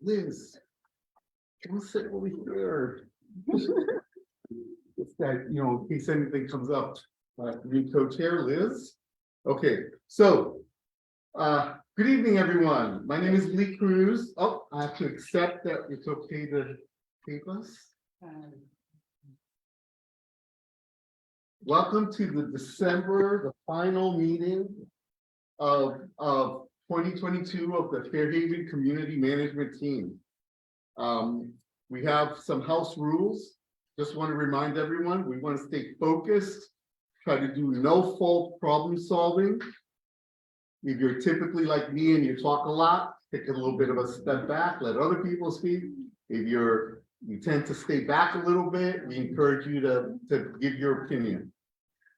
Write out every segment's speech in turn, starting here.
Liz, come sit over here. It's that, in case anything comes up, new co-chair, Liz. Okay, so, good evening, everyone. My name is Lee Cruz. Oh, I have to accept that it's okay to tape us. Welcome to the final meeting of 2022 of the Fairhaven Community Management Team. We have some house rules. Just want to remind everyone, we want to stay focused, try to do no fault problem solving. If you're typically like me and you talk a lot, take a little bit of a step back, let other people speak. If you tend to stay back a little bit, we encourage you to give your opinion.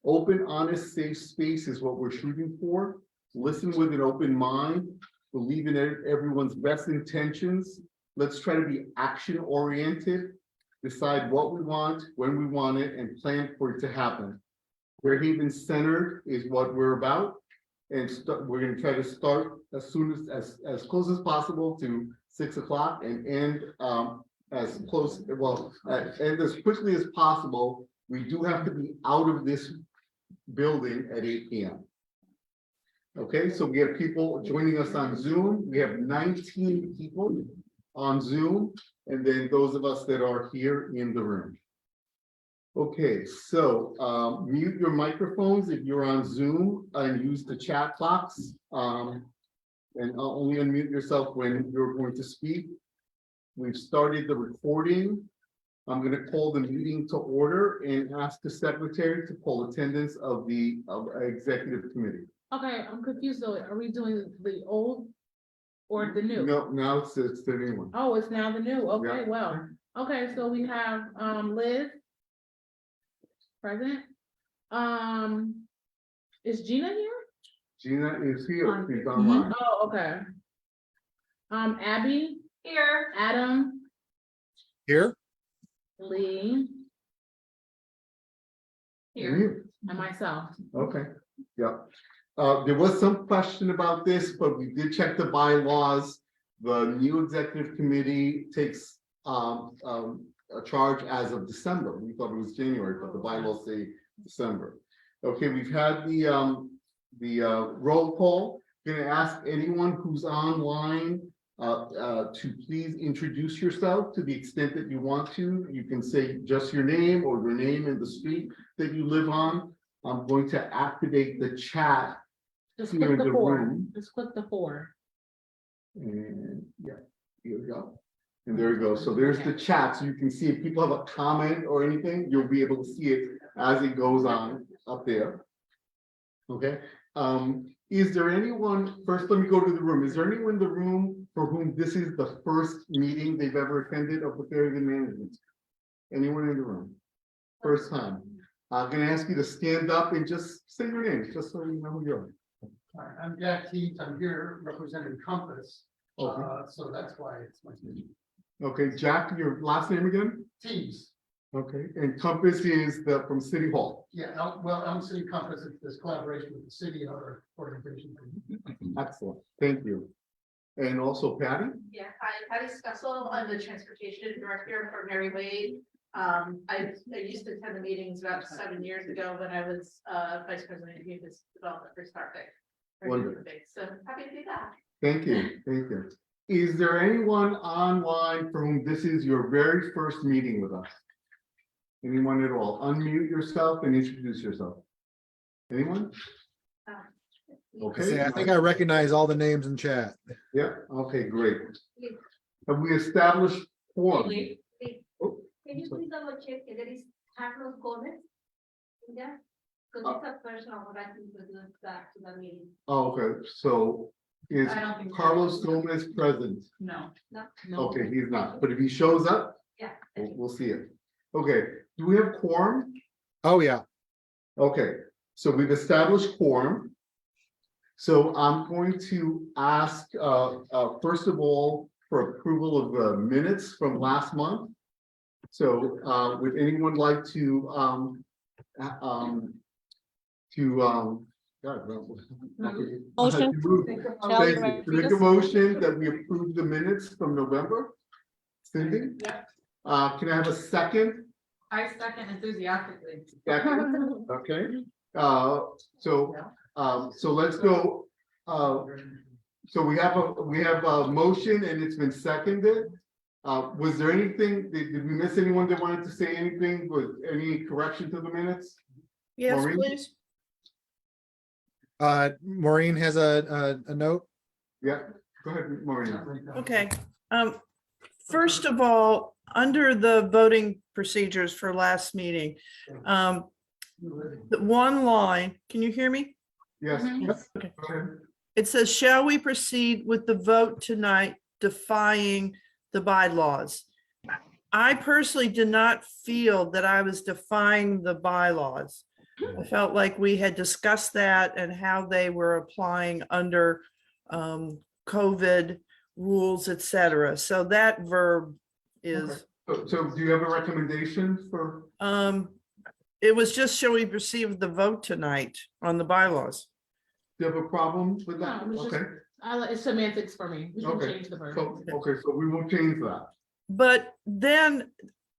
Open, honest, safe space is what we're shooting for. Listen with an open mind, believe in everyone's best intentions. Let's try to be action oriented, decide what we want, when we want it, and plan for it to happen. Fairhaven centered is what we're about. And we're going to try to start as soon as close as possible to 6 o'clock and end as close, end as quickly as possible. We do have to be out of this building at 8 p.m. Okay, so we have people joining us on Zoom. We have 19 people on Zoom, and then those of us that are here in the room. Okay, so mute your microphones if you're on Zoom and use the chat box. And only unmute yourself when you're going to speak. We've started the recording. I'm going to call the meeting to order and ask the secretary to poll attendance of the executive committee. Okay, I'm confused though. Are we doing the old or the new? No, now it's the new one. Oh, it's now the new. Okay, Yeah. well, okay, so we have Liz present. Is Gina here? Gina is here. She's online. Oh, okay. Abby Here. Adam Here. Lee Here. and myself. Okay, yeah. There was some question about this, but we did check the bylaws. The new executive committee takes a charge as of December. We thought it was January, but the bylaws say December. Okay, we've had the roll call. Going to ask anyone who's online to please introduce yourself to the extent that you want to. You can say just your name or your name and the street that you live on. I'm going to activate the chat. Just Here click in the the 4. room. Just click the 4. And yeah, here we go. And there we go. So there's the chat. So you can see if people have a comment or anything, you'll be able to see it as it goes on up there. Okay. Is there anyone, first let me go to the room. Is there anyone in the room for whom this is the first meeting they've ever attended of the Fairhaven Management? Anyone in the room? First time. I'm going to ask you to stand up and just say your name, just so you know who you are. Hi, I'm Jack Teets. I'm here representing Compass. Okay. So that's why it's my name. Okay, Jack, your last name again? Teams. Okay, and Compass is from City Hall. Yeah, I'm City Compass. It's this collaboration with the city and other organizations. Excellent, thank you. And also Patty? Yeah, hi, Patty Scussel. I'm the transportation director for Mary Wade. I used to attend the meetings about 7 years ago when I was vice president of youth development for Starpic. Wonderful. So happy to be back. Thank you, thank you. Is there anyone online for whom this is your very first meeting with us? Anyone at all? Unmute yourself and introduce yourself. Anyone? Okay. I think I recognize all the names in chat. Yeah, okay, great. Have we established quorum? Oh, Can you please double check if there is Carlos Gomez? Yeah, because it's a person who I can introduce that to the meeting. oh, okay, so is I don't think so. Carlos Gomez present? No. No. Okay, he's not, but if he shows up, Yeah. we'll see it. Okay, do we have quorum? Oh, yeah. Okay, so we've established quorum. So I'm going to ask, first of all, for approval of the minutes from last month. So would anyone like to God, no. Mhm. Motion. Thank you. To make a motion that we approve the minutes from November. Cindy? Yeah. Can I have a second? I second enthusiastically. Second, okay. So let's go. So we have a motion and it's been seconded. Was there anything, did we miss anyone that wanted to say anything? Was any correction to the minutes? Yes, Maureen? please. Maureen has a note. Yeah, go ahead, Maureen. Okay. First of all, under the voting procedures for last meeting, the one line, can you hear me? Yes. Okay. Go ahead. It says, shall we proceed with the vote tonight defying the bylaws? I personally did not feel that I was defying the bylaws. I felt like we had discussed that and how they were applying under COVID rules, et cetera. So that verb is, So do you have a recommendation for? it was just, shall we proceed with the vote tonight on the bylaws? Do you have a problem with that? No, it was just- Okay, It's semantics for me. We can Okay. change the verb. so we will change that. But then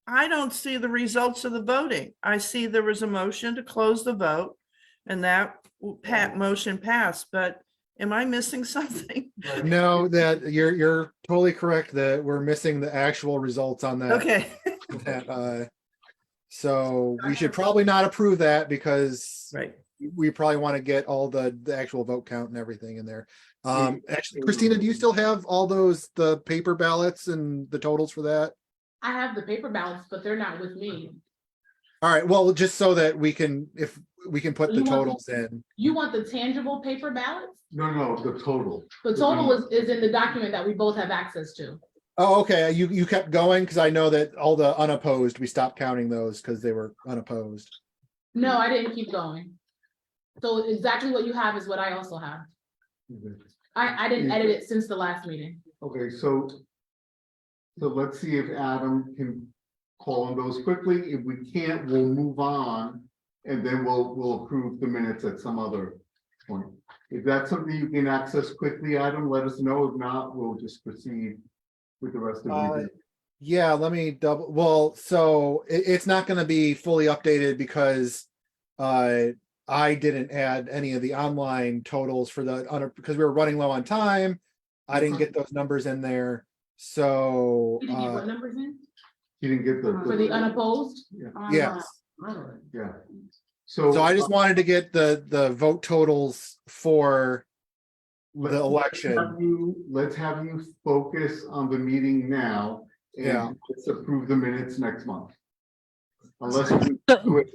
I don't see the results of the voting. I see there was a motion to close the vote and that motion passed, but am I missing something? No, that you're totally correct that we're missing the actual results on that. Okay, So we should probably not approve that because right. we probably want to get all the actual vote count and everything in there. Actually, Christina, do you still have all the paper ballots and the totals for that? I have the paper ballots, but they're not with me. All right, well, just so that we can, if we can put the You want- totals in. You want the tangible paper ballots? No, the total. The total is in the document that we both have access to. Oh, okay, you kept going because I know that all the unopposed, we stopped counting those because they were unopposed. No, I didn't keep going. So exactly what you have is what I also have. I didn't edit it since the last meeting. Okay, so let's see if Adam can call on those quickly. If we can't, we'll move on. And then we'll approve the minutes at some other point. If that's something you can access quickly, Adam, let us know. If not, we'll just proceed with the rest of the meeting. Yeah, let me double, well, so it's not gonna be fully updated because I didn't add any of the online totals for because we were running low on time. I didn't get those numbers in there, so You didn't get what numbers in? You didn't get For the unopposed? yes. Yeah. So I just wanted to get the vote totals for the election. Let's have you focus on the meeting now. Yeah. And let's approve the minutes next month. Unless you do it,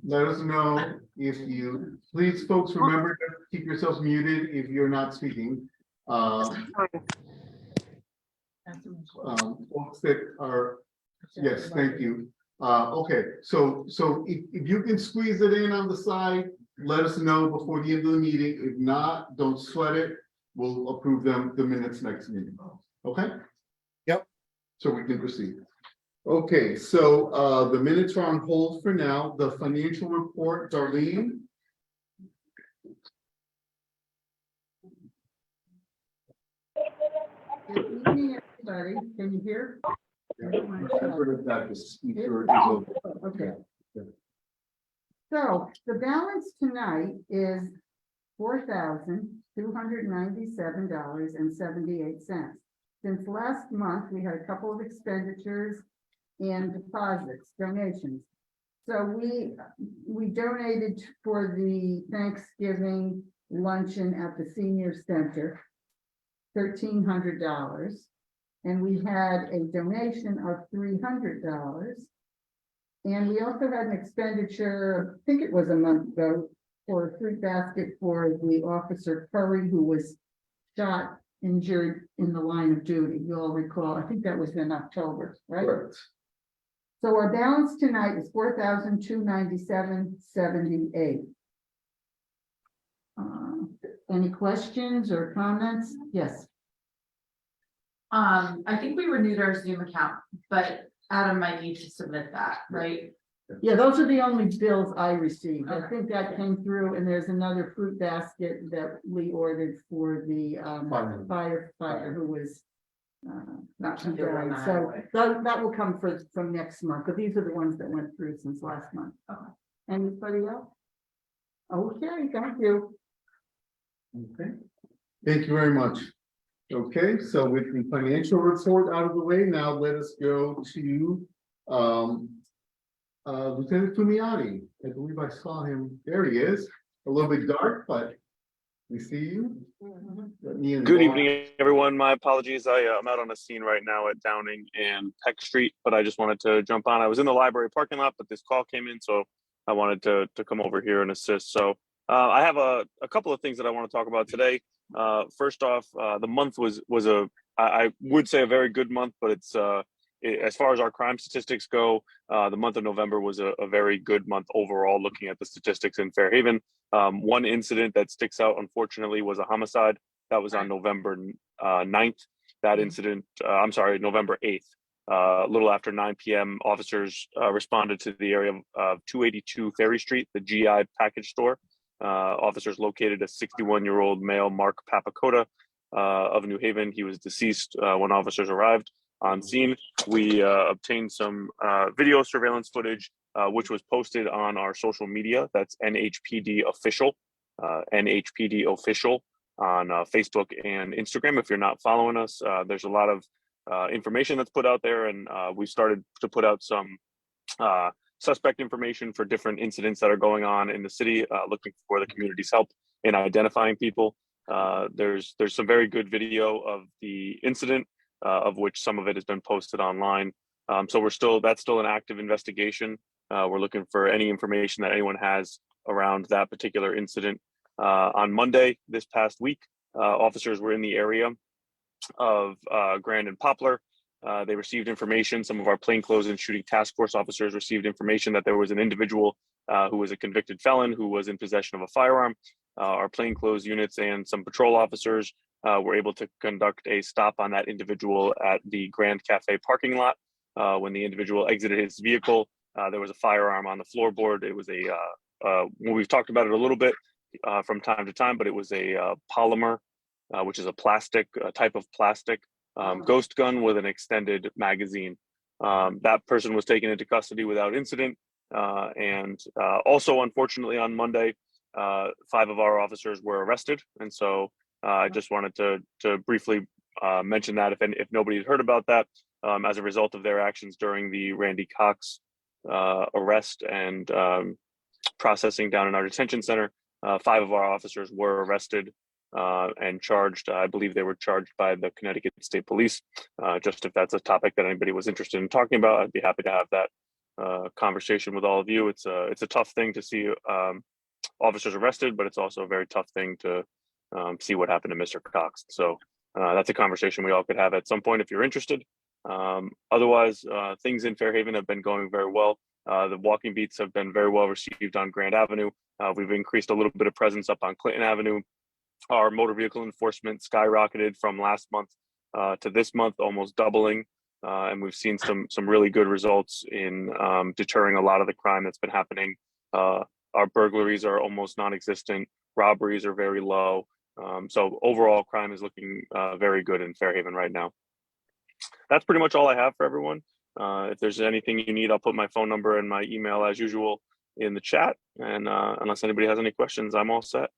let us know if you, please, folks, remember to keep yourselves muted if you're not speaking. Folks that are, yes, thank you. Okay, so if you can squeeze it in on the side, let us know before the end of the meeting. If not, don't sweat it. We'll approve the minutes next meeting. Okay? Yep. So we can proceed. Okay, so the minutes are on hold for now. The financial report, Darlene. Good evening, everybody. Can you hear? That the speaker is over. Okay. So the balance tonight is $4,297.78. Since last month, we had a couple of expenditures and deposits, donations. So we donated for the Thanksgiving luncheon at the senior center, $1,300. And we had a donation of $300. And we also had an expenditure, I think it was a month ago, for a fruit basket for the officer Curry, who was shot, injured in the line of duty. You all recall, I think that was in October, right? Correct. So our balance tonight is $4,297.78. Any questions or comments? Yes. I think we renewed our Zoom account, but Adam might need to submit that, right? Yeah, those are the only bills I received. I think that came through, and there's another fruit basket that we ordered for the firefighter who was not too bad. So that will come from next month, but these are the ones that went through since last month. Anybody else? Okay, thank you. Okay, thank you very much. Okay, so with the financial report out of the way, now let us go to Lieutenant Fumiati. I believe I saw him. There he is. A little bit dark, but we see you. Let me Good involve- evening, everyone. My apologies. I'm out on a scene right now at Downing and Peck Street, but I just wanted to jump on. I was in the library parking lot, but this call came in, so I wanted to come over here and assist. So I have a couple of things that I want to talk about today. First off, the month was I would say a very good month, but it's as far as our crime statistics go, the month of November was a very good month overall, looking at the statistics in Fairhaven. One incident that sticks out, unfortunately, was a homicide. That was on November 9th. That incident, November 8th. A little after 9 p.m., officers responded to the area of 282 Ferry Street, the GI package store. Officers located a 61-year-old male, Mark Papakota, of New Haven. He was deceased when officers arrived on scene. We obtained some video surveillance footage, which was posted on our social media. That's NHPD official, NHPD official on Facebook and Instagram. If you're not following us, there's a lot of information that's put out there, and we started to put out some suspect information for different incidents that are going on in the city, looking for the community's help in identifying people. There's some very good video of the incident, of which some of it has been posted online. So that's still an active investigation. We're looking for any information that anyone has around that particular incident. On Monday, this past week, officers were in the area of Grand and Poplar. They received information. Some of our plainclothes and shooting task force officers received information that there was an individual who was a convicted felon who was in possession of a firearm. Our plainclothes units and some patrol officers were able to conduct a stop on that individual at the Grand Cafe parking lot. When the individual exited his vehicle, there was a firearm on the floorboard. It was well, we've talked about it a little bit from time to time, but it was a polymer, which is a plastic, type of plastic ghost gun with an extended magazine. That person was taken into custody without incident. And also, unfortunately, on Monday, 5 of our officers were arrested. And so I just wanted to briefly mention that if nobody had heard about that, as a result of their actions during the Randy Cox arrest and processing down in our detention center, 5 of our officers were arrested and charged. I believe they were charged by the Connecticut State Police. Just if that's a topic that anybody was interested in talking about, I'd be happy to have that conversation with all of you. It's a tough thing to see officers arrested, but it's also a very tough thing to see what happened to Mr. Cox. So that's a conversation we all could have at some point if you're interested. Otherwise, things in Fairhaven have been going very well. The walking beats have been very well received on Grand Avenue. We've increased a little bit of presence up on Clinton Avenue. Our motor vehicle enforcement skyrocketed from last month to this month, almost doubling. And we've seen some really good results in deterring a lot of the crime that's been happening. Our burglaries are almost non-existent. Robberies are very low. So overall, crime is looking very good in Fairhaven right now. That's pretty much all I have for everyone. If there's anything you need, I'll put my phone number and my email as usual in the chat. And unless anybody has any questions, I'm all set.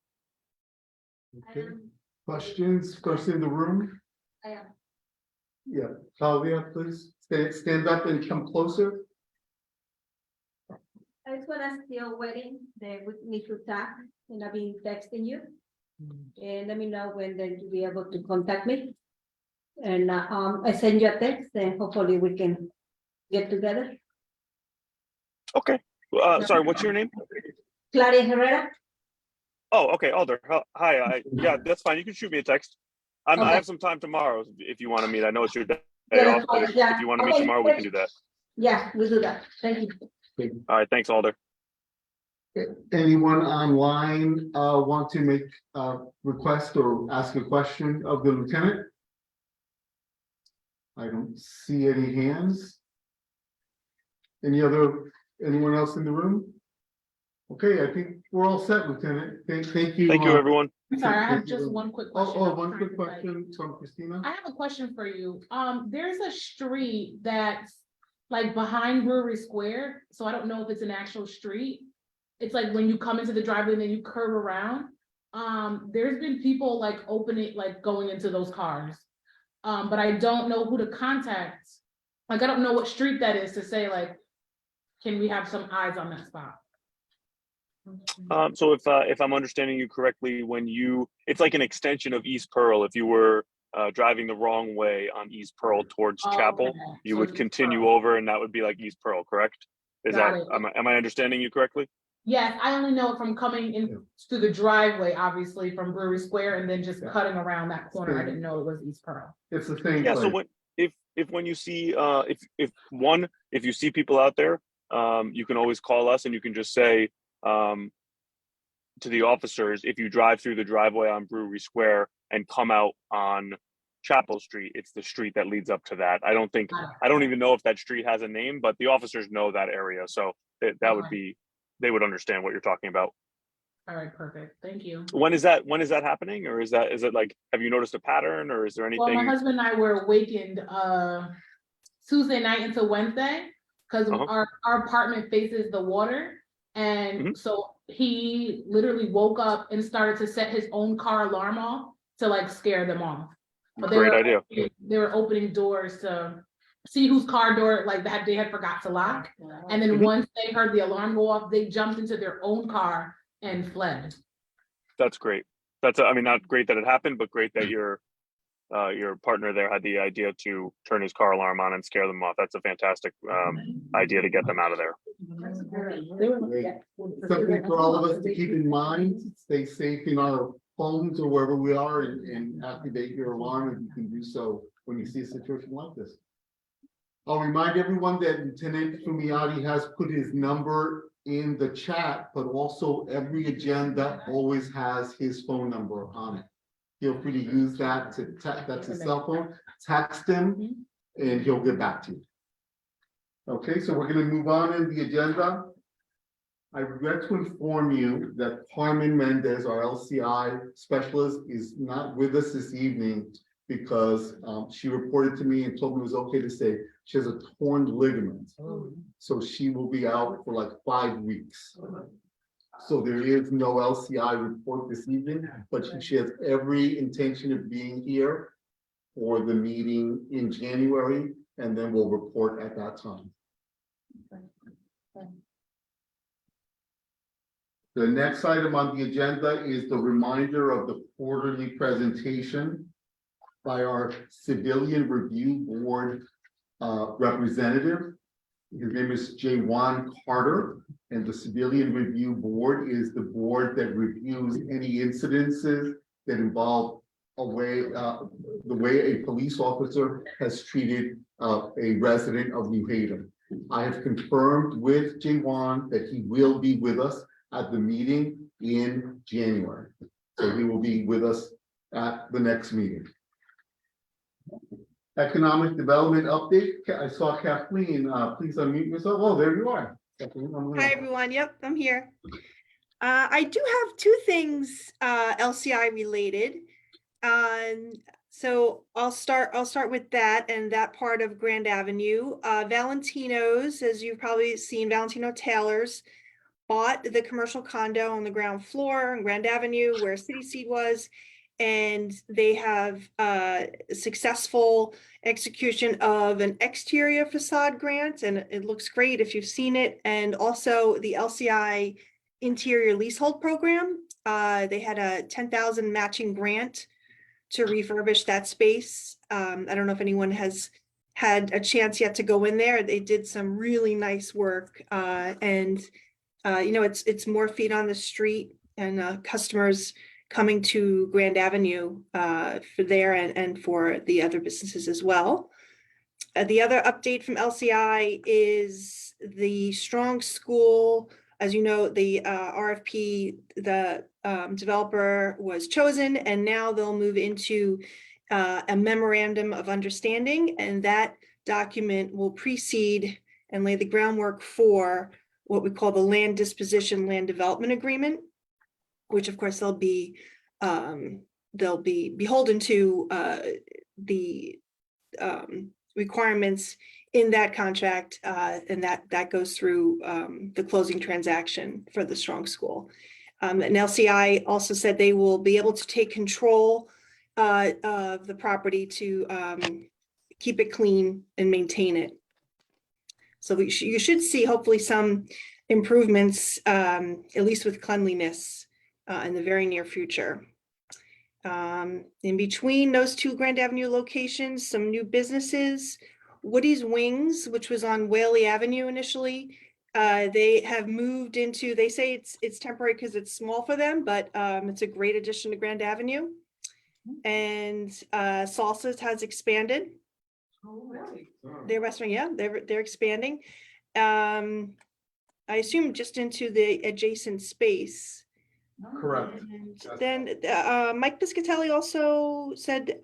Okay. Questions first in the room? I am. Yeah, Claudia, please stand up and come closer. I just wanna still waiting, they would need to talk, and I've been texting you. And let me know when then you'll be able to contact me. And I send you a text, and hopefully we can get together. Okay. Sorry, what's your name? Claudia Herrera. Oh, okay, Alder. Hi. Yeah, that's fine. You can shoot me a text. I Okay. have some time tomorrow if you want to meet. I know it's your day Yeah, off, but if you want to meet okay, tomorrow, we can do that. Yeah, we'll do that. Thank you. All right, thanks, Alder. Anyone online want to make a request or ask a question of the lieutenant? I don't see any hands. Any other Anyone else in the room? Okay, I think we're all set, Lieutenant. Thank you. Thank you, everyone. I'm sorry, I have Thank you. just one quick question. Oh, I'm one trying quick to type. question from Christina. I have a question for you. There's a street that's like behind Brewery Square, so I don't know if it's an actual street. It's like when you come into the driveway and then you curve around. There's been people like opening, like going into those cars. But I don't know who to contact. Like, I don't know what street that is to say like, can we have some eyes on that spot? So if I'm understanding you correctly, it's like an extension of East Pearl. If you were driving the wrong way on East Pearl towards Chapel, Okay, you so would it's continue Pearl. over, and that would be like East Pearl, correct? Got it. Am I understanding you correctly? Yes, I only know it from coming in through the driveway, obviously from Brewery Square, and then just cutting around that corner. I didn't know it was East Pearl. It's the same Yeah. So place. when you see if you see people out there, you can always call us, and you can just say to the officers, if you drive through the driveway on Brewery Square and come out on Chapel Street, it's the street that leads up to that. I don't even know if that street has a name, but the officers know that area, so that would be, they would understand what you're talking about. All right, perfect. Thank you. When is that happening, or is it like, have you noticed a pattern, or is there Well, my anything? husband and I were awakened Tuesday night into Wednesday because our apartment faces the water. And so he literally woke up and started to set his own car alarm off to like scare them off. But Great idea. They were opening doors to see whose car door like that they had forgot to lock. And then once they heard the alarm go off, they jumped into their own car and fled. That's great. I mean, not great that it happened, but great that your partner there had the idea to turn his car alarm on and scare them off. That's a fantastic idea to get them out of there. Great. Something for all of us to keep in mind, stay safe in our homes or wherever we are, and activate your alarm, and you can do so when you see a situation like this. I'll remind everyone that Lieutenant Fumiati has put his number in the chat, but also every agenda always has his phone number on it. Feel free to use that that's his cell phone, text him, and he'll get back to you. Okay, so we're gonna move on in the agenda. I regret to inform you that Carmen Mendez, our LCI specialist, is not with us this evening because she reported to me and told me it was okay to say she has a torn ligament. So she will be out for like 5 weeks. So there is no LCI report this evening, but she has every intention of being here for the meeting in January, and then we'll report at that time. The next item on the agenda is the reminder of the quarterly presentation by our Civilian Review Board representative. His name is Jawan Carter, and the Civilian Review Board is the board that reviews any incidences that involve the way a police officer has treated a resident of New Haven. I have confirmed with Jawan that he will be with us at the meeting in January. So he will be with us at the next meeting. Economic development update. I saw Kathleen. Please unmute yourself. Oh, there you are. Hi, everyone. Yep, I'm here. I do have two things LCI related. So I'll start with that and that part of Grand Avenue. Valentino's, as you've probably seen, Valentino Taylor's bought the commercial condo on the ground floor on Grand Avenue where City Seed was, and they have successful execution of an exterior facade grant, and it looks great if you've seen it. And also the LCI interior leasehold program. They had a 10,000 matching grant to refurbish that space. I don't know if anyone has had a chance yet to go in there. They did some really nice work, and you know, it's more feet on the street and customers coming to Grand Avenue for there and for the other businesses as well. The other update from LCI is the Strong School. As you know, the RFP, the developer was chosen, and now they'll move into a memorandum of understanding, and that document will precede and lay the groundwork for what we call the land disposition, land development agreement, which of course they'll be beholden to the requirements in that contract, and that goes through the closing transaction for the Strong School. And LCI also said they will be able to take control of the property to keep it clean and maintain it. So you should see hopefully some improvements, at least with cleanliness, in the very near future. In between those two Grand Avenue locations, some new businesses. Woody's Wings, which was on Whaley Avenue initially, they have moved into, they say it's temporary because it's small for them, but it's a great addition to Grand Avenue. And Salsa's has expanded. Oh, really? Their restaurant, yeah, they're expanding. I assume just into the adjacent space. Correct. And then Mike Piscatelli also said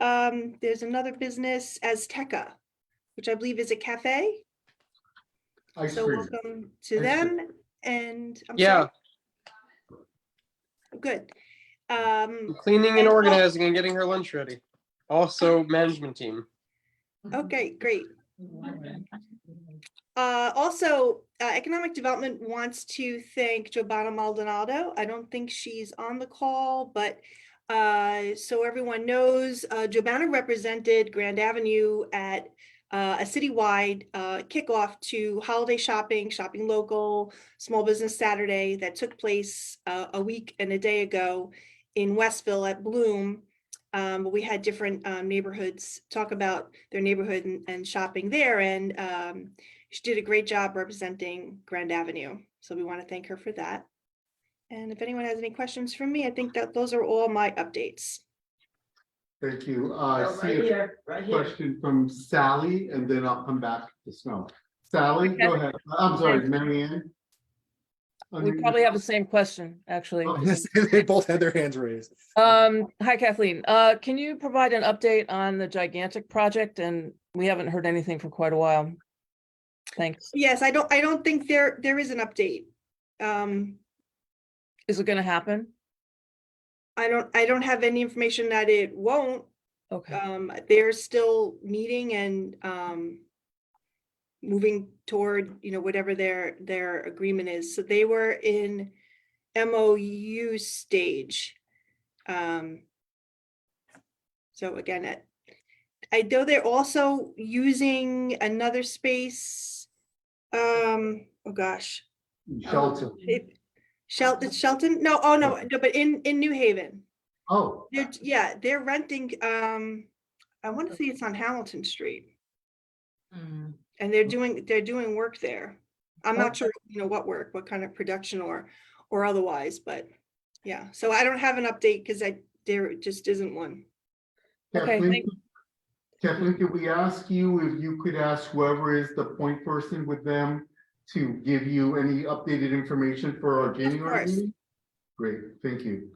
there's another business, Azteca, which I believe is a cafe. Ice So cream. welcome to Ice them. And I'm Yeah, sorry. Good. cleaning and and- organizing and getting her lunch ready. Also, management team. Okay, great. Also, Economic Development wants to thank Giovanna Maldonado. I don't think she's on the call, but so everyone knows, Giovanna represented Grand Avenue at a citywide kickoff to holiday shopping local, Small Business Saturday that took place a week and a day ago in Westville at Bloom. But we had different neighborhoods talk about their neighborhood and shopping there, and she did a great job representing Grand Avenue. So we want to thank her for that. And if anyone has any questions for me, I think that those are all my updates. Thank you. I see a question from Sally, and then I'll come back to Snow. Sally, go ahead. I'm sorry, Mary Ann. We probably have the same question, actually. They both had their hands raised. Hi Kathleen, can you provide an update on the gigantic project? And we haven't heard anything for quite a while. Thanks. Yes, I don't think there is an update. Is it gonna happen? I don't have any information that it won't. Okay, They're still meeting and moving toward, whatever their agreement is. So they were in MOU stage. So again, I know they're also using another space. Oh gosh. Shelton. Shelton? No, oh no, but in New Haven. Oh, They're renting, I want to say it's on Hamilton Street. And they're doing work there. I'm not sure, what work, what kind of production or otherwise, but yeah. So I don't have an update because there just isn't one. okay, Kathleen, Kathleen, could we ask you if you could ask whoever is the point person with them to give you any updated information for our January course. meeting? Great, thank you.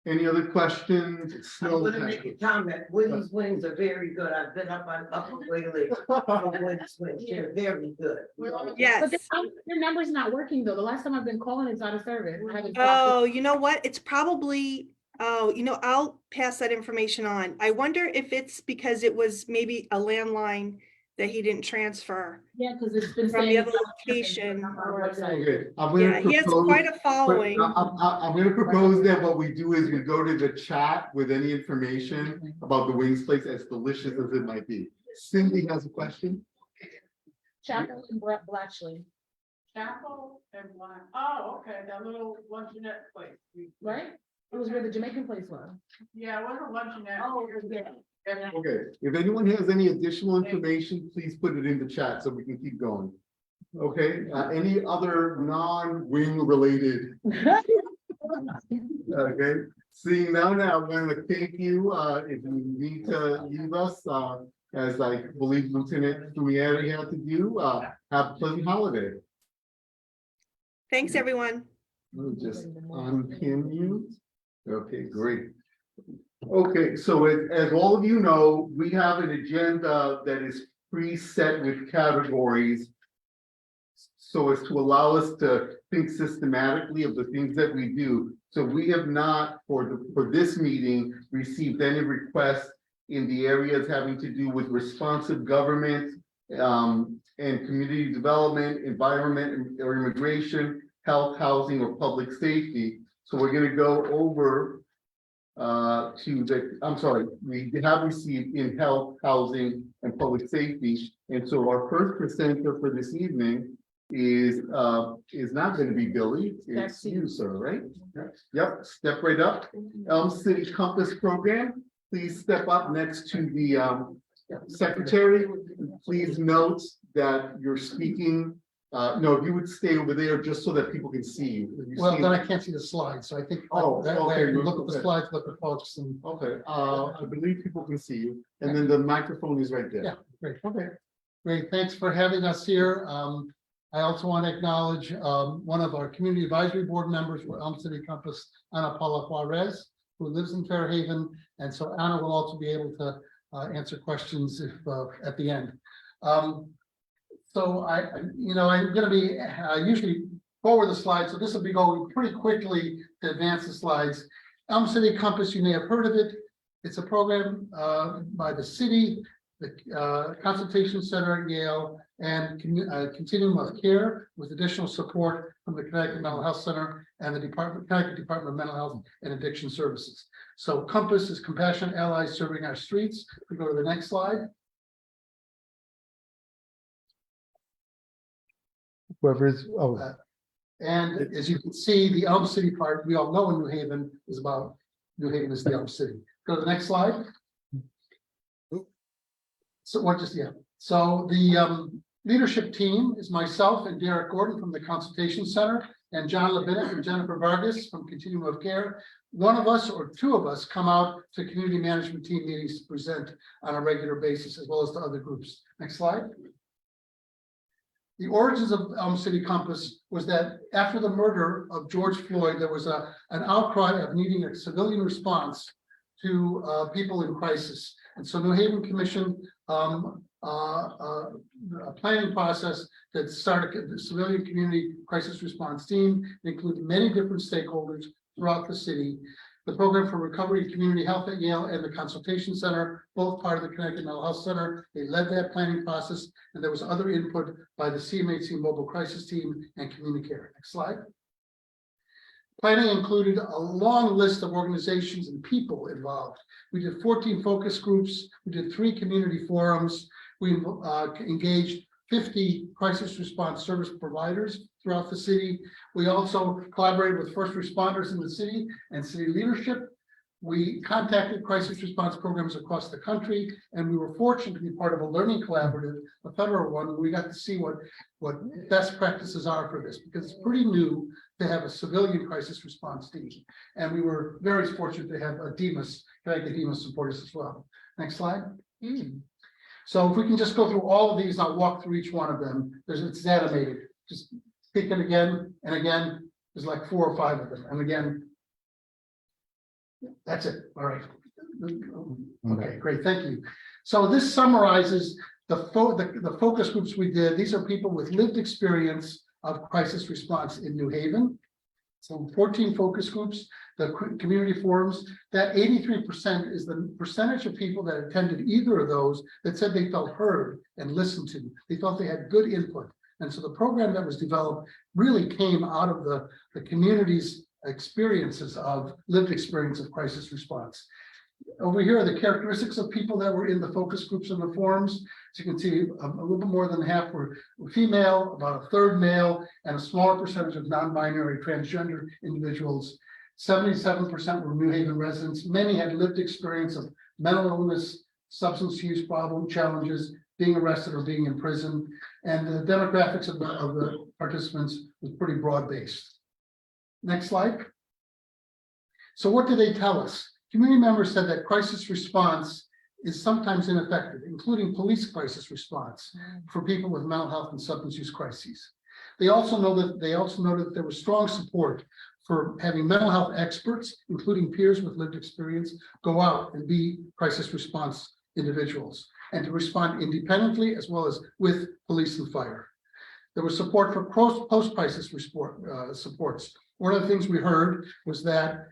Any other questions? I Snow? want to make a comment. Woody's Wings are very good. I've been up on Upper Whaley. Woody's Wings, they're very good. Yes. But your number's not working though. The last time I've been calling, it's out of service. I haven't- Oh, you know what? It's probably, I'll pass that information on. I wonder if it's because it was maybe a landline that he didn't transfer Yeah, because it's been from the saying. other location. Okay, I'm Yeah, gonna he has propose. quite a following. I'm gonna propose that what we do is we go to the chat with any information about the Wings place, as delicious as it might be. Cindy has a question. Chapel and Blatchley, Chapel and Black, oh, okay, that little luncheonette place. right? It was where the Jamaican place was. Yeah, it was a luncheonette. Oh, yeah. Okay, if anyone has any additional information, please put it in the chat so we can keep going. Okay, any other non-wing related? Okay, seeing none, I'm going to thank you. If you need to leave us, as I believe Lieutenant Fumieri had to do, have a pleasant holiday. Thanks, everyone. Let me just unpin you. Okay, great. Okay, so as all of you know, we have an agenda that is preset with categories. so as to allow us to think systematically of the things that we do. So we have not, for this meeting, received any requests in the areas having to do with responsive government, and community development, environment or immigration, health, housing, or public safety. So we're gonna go over we have received in health, housing, and public safety. And so our first presenter for this evening is not gonna be Billy, it's you, sir, right? Yep, step right up. Elm City Compass Program, please step up next to the secretary. Please note that you're speaking, no, if you would stay over there just so that people can see you. Well, then I can't see the slides, so I think Oh, that way I okay, can look at the okay. slides, look at folks and. Okay, I believe people can see you, and then the microphone is right there. Yeah, great. Okay. Great, thanks for having us here. I also want to acknowledge one of our community advisory board members for Elm City Compass, Ana Paula Juarez, who lives in Fairhaven, and so Ana will also be able to answer questions if at the end. So I'm going to be usually forward the slides, so this will be going pretty quickly to advance the slides. Elm City Compass, you may have heard of it. It's a program by the city, the Consultation Center at Yale, and Continuum of Care with additional support from the Connecticut Mental Health Center and the Connecticut Department of Mental Health and Addiction Services. So Compass is Compassionate Allies Serving Our Streets. We go to the next slide. Whoever is, and as you can see, the Elm City part, we all know in New Haven is about, New Haven is the Elm City. Go to the next slide. So what just, yeah, so the leadership team is myself and Derek Gordon from the Consultation Center and John Levinek and Jennifer Vargas from Continuum of Care. One of us or two of us come out to community management team meetings to present on a regular basis, as well as to other groups. Next slide. The origins of Elm City Compass was that after the murder of George Floyd, there was an outcry of needing a civilian response to people in crisis. And so New Haven commissioned a planning process that started the civilian community crisis response team. It included many different stakeholders throughout the city. The Program for Recovery and Community Health at Yale and the Consultation Center, both part of the Connecticut Mental Health Center. They led that planning process, and there was other input by the CMHC Mobile Crisis Team and Communicare. Next slide. Planning included a long list of organizations and people involved. We did 14 focus groups. We did 3 community forums. We engaged 50 crisis response service providers throughout the city. We also collaborated with first responders in the city and city leadership. We contacted crisis response programs across the country, and we were fortunate to be part of a learning collaborative, a federal one, where we got to see what best practices are for this, because it's pretty new to have a civilian crisis response team. And we were very fortunate to have a DEMAS, Connecticut DEMAS support us as well. Next slide. So if we can just go through all of these, I'll walk through each one of them. It's animated. Just pick it again and again. There's like 4 or 5 of them. And again, that's it. All right. Okay, great. Thank you. So this summarizes the focus groups we did. These are people with lived experience of crisis response in New Haven. So 14 focus groups, the community forums, that 83% is the percentage of people that attended either of those that said they felt heard and listened to. They felt they had good input. And so the program that was developed really came out of the community's experiences of lived experience of crisis response. Over here are the characteristics of people that were in the focus groups and the forums. As you can see, a little bit more than half were female, about a third male, and a smaller percentage of non-binary transgender individuals. 77% were New Haven residents. Many had lived experience of mental illness, substance use problem challenges, being arrested or being in prison. And the demographics of the participants was pretty broad-based. Next slide. So what did they tell us? Community members said that crisis response is sometimes ineffective, including police crisis response for people with mental health and substance use crises. They also noted that there was strong support for having mental health experts, including peers with lived experience, go out and be crisis response individuals and to respond independently as well as with police and fire. There was support for post-crisis supports. One of the things we heard was that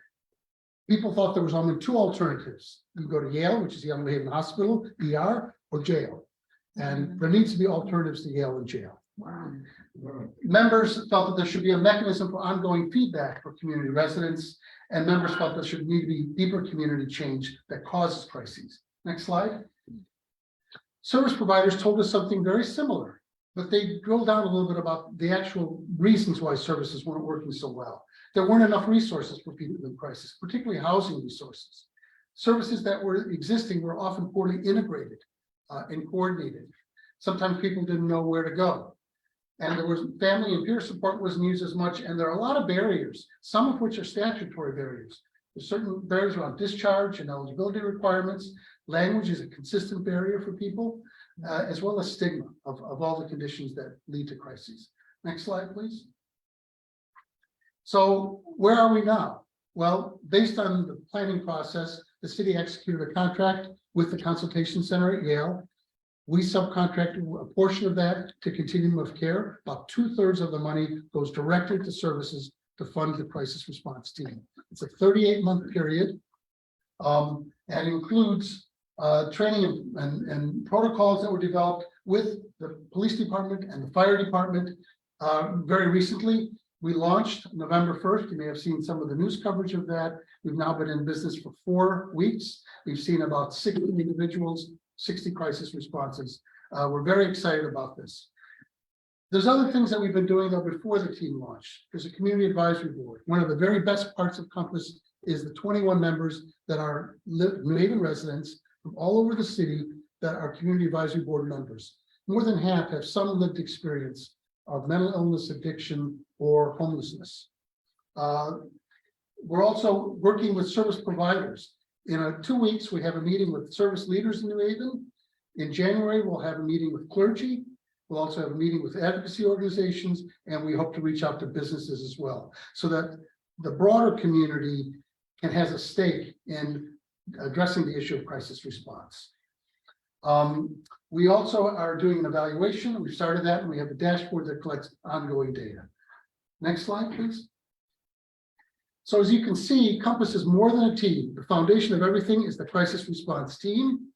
people thought there was only two alternatives. You go to Yale, which is Yale New Haven Hospital, ER, or jail. And there needs to be alternatives to Yale and jail. Wow. Members felt that there should be a mechanism for ongoing feedback for community residents, and members felt there should need to be deeper community change that causes crises. Next slide. Service providers told us something very similar, but they drilled down a little bit about the actual reasons why services weren't working so well. There weren't enough resources for people in crisis, particularly housing resources. Services that were existing were often poorly integrated and coordinated. Sometimes people didn't know where to go. And there was family and peer support wasn't used as much, and there are a lot of barriers, some of which are statutory barriers. There's certain barriers around discharge and eligibility requirements. Language is a consistent barrier for people, as well as stigma of all the conditions that lead to crises. Next slide, please. So where are we now? Well, based on the planning process, the city executed a contract with the consultation center at Yale. We subcontracted a portion of that to Continuum of Care. About 2/3 of the money goes directly to services to fund the crisis response team. It's a 38-month period, and includes training and protocols that were developed with the police department and the fire department. Very recently, we launched November 1st. You may have seen some of the news coverage of that. We've now been in business for 4 weeks. We've seen about 60 individuals, 60 crisis responses. We're very excited about this. There's other things that we've been doing though before the team launched. There's a community advisory board. One of the very best parts of Compass is the 21 members that are New Haven residents from all over the city that are community advisory board members. More than half have some lived experience of mental illness, addiction, or homelessness. We're also working with service providers. In 2 weeks, we have a meeting with service leaders in New Haven. In January, we'll have a meeting with clergy. We'll also have a meeting with advocacy organizations, and we hope to reach out to businesses as well, so that the broader community has a stake in addressing the issue of crisis response. We also are doing an evaluation. We started that, and we have a dashboard that collects ongoing data. Next slide, please. So as you can see, Compass is more than a team. The foundation of everything is the crisis response team,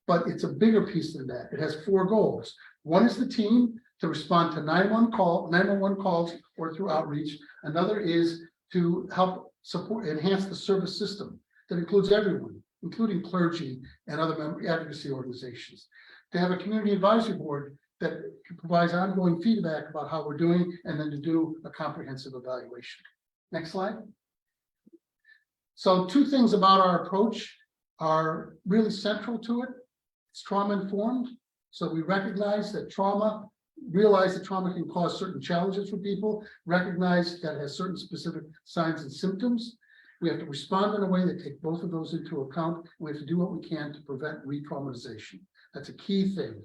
but it's a bigger piece than that. It has 4 goals. One is the team to respond to 911 calls or through outreach. Another is to help support, enhance the service system that includes everyone, including clergy and other advocacy organizations. To have a community advisory board that provides ongoing feedback about how we're doing, and then to do a comprehensive evaluation. Next slide. So 2 things about our approach are really central to it. It's trauma informed. So we recognize that realize that trauma can cause certain challenges for people, recognize that it has certain specific signs and symptoms. We have to respond in a way that take both of those into account. And we have to do what we can to prevent re-traumatization. That's a key thing.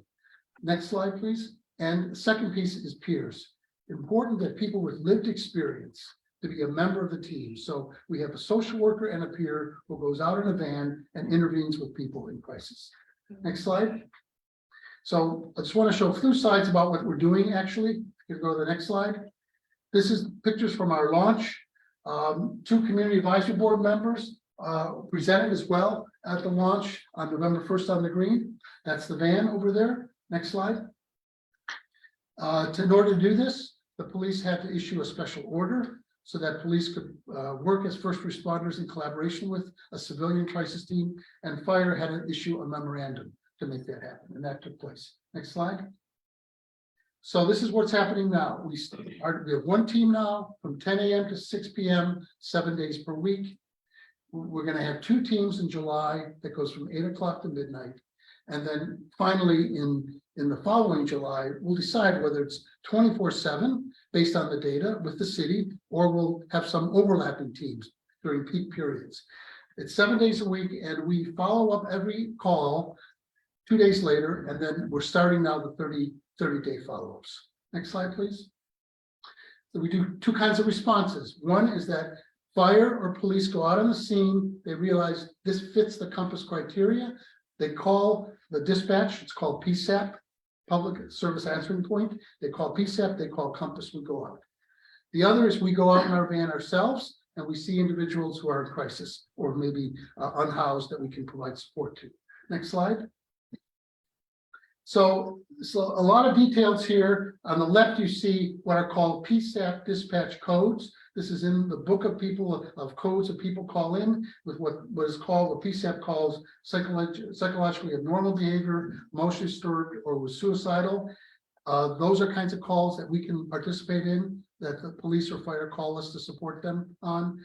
Next slide, please. And the second piece is peers. Important that people with lived experience to be a member of the team. So we have a social worker and a peer who goes out in a van and intervenes with people in crisis. Next slide. So I just want to show a few slides about what we're doing actually. You can go to the next slide. This is pictures from our launch. 2 community advisory board members presented as well at the launch on November 1st on the green. That's the van over there. Next slide. In order to do this, the police had to issue a special order so that police could work as first responders in collaboration with a civilian crisis team, and fire had to issue a memorandum to make that happen, and that took place. Next slide. So this is what's happening now. We have 1 team now from 10 a.m. to 6 p.m., 7 days per week. We're going to have 2 teams in July that goes from 8 o'clock to midnight. And then finally in the following July, we'll decide whether it's 24/7 based on the data with the city, or we'll have some overlapping teams during peak periods. It's 7 days a week, and we follow up every call 2 days later, and then we're starting now the 30-day follow-ups. Next slide, please. So we do 2 kinds of responses. One is that fire or police go out on the scene, they realize this fits the Compass criteria, they call the dispatch, it's called PSAP, public service answering point. They call PSAP, they call Compass, we go out. The other is we go out in our van ourselves and we see individuals who are in crisis or maybe unhoused that we can provide support to. Next slide. So a lot of details here. On the left, you see what are called PSAP dispatch codes. This is in the book of codes that people call in with what is called, what PSAP calls psychologically abnormal behavior, emotionally disturbed, or was suicidal. Those are kinds of calls that we can participate in, that the police or fire call us to support them on.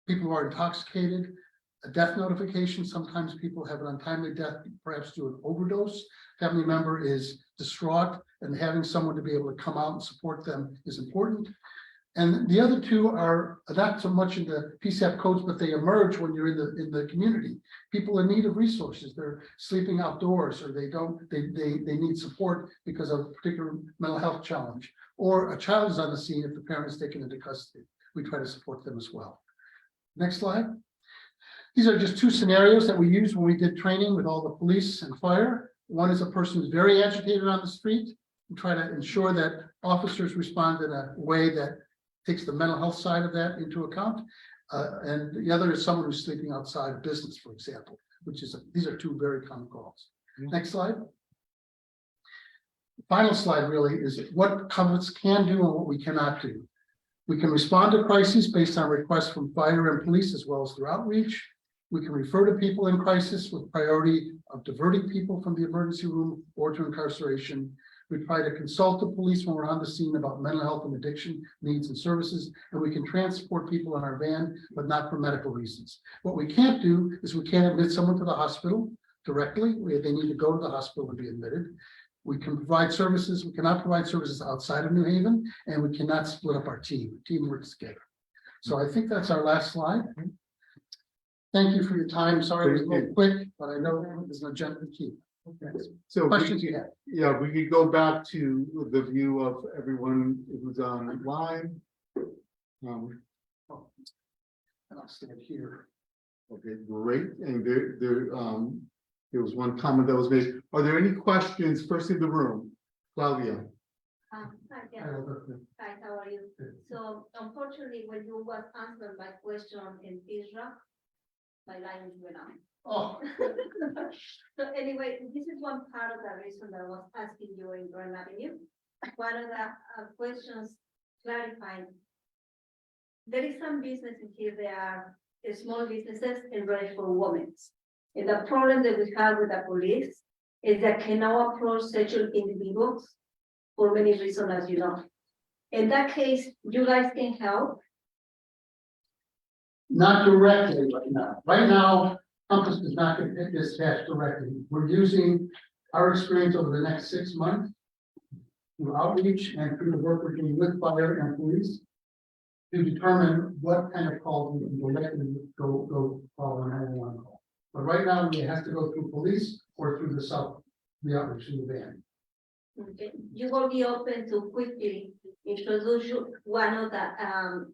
People who are intoxicated, a death notification. Sometimes people have an untimely death, perhaps due to an overdose. Family member is distraught, and having someone to be able to come out and support them is important. And the other two are not so much in the PSAP codes, but they emerge when you're in the community. People in need of resources, they're sleeping outdoors, or they need support because of a particular mental health challenge, or a child is on the scene if the parent is taken into custody. We try to support them as well. Next slide. These are just two scenarios that we used when we did training with all the police and fire. One is a person who's very agitated on the street. We try to ensure that officers respond in a way that takes the mental health side of that into account. And the other is someone who's sleeping outside of business, for example, these are two very common calls. Next slide. The final slide really is what Compass can do and what we cannot do. We can respond to crises based on requests from fire and police as well as through outreach. We can refer to people in crisis with priority of diverting people from the emergency room or to incarceration. We try to consult the police when we're on the scene about mental health and addiction needs and services, and we can transport people in our van, but not for medical reasons. What we can't do is we can't admit someone to the hospital directly. They need to go to the hospital to be admitted. We can provide services. We cannot provide services outside of New Haven, and we cannot split up our team. The team works together. So I think that's our last slide. Thank you for your time. Sorry it was a little quick, but I know there's an agenda to keep. Okay. So Questions you have? yeah, we could go back to the view of everyone who's online. And I'll stand here. Okay, great. And there was one comment that was made. Are there any questions first in the room? Claudia. Hi, Hi, how are you? So unfortunately, when you was answering my question in Israel, my line went out. Oh. So anyway, this is one part of the reason that I was asking you in Grand Avenue. One of the questions clarifying. There is some businesses here, they are small businesses and ready for women. And the problem that we have with the police is that cannot approach sexual individuals for many reasons, as you know. In that case, you guys can help. Not directly right now. Right now, Compass is not going to dispatch directly. We're using our experience over the next 6 months through outreach and through the work we're doing with fire and police to determine what kind of calls we can directly go call an 911 call. But right now, it has to go through police or through the outreach in the van. Okay. You will be open to quickly introduce one of the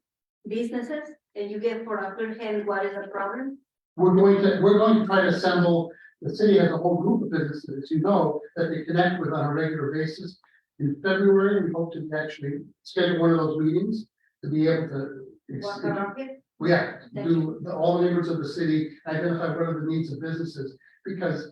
businesses and you get for a first hand what is the problem? We're going to try to assemble, the city has a whole group of businesses, you know, that they connect with on a regular basis. In February, we hope to actually schedule one of those meetings to be able to. Walk around it? Yeah, all the neighborhoods of the city, identify what are the needs of businesses, because,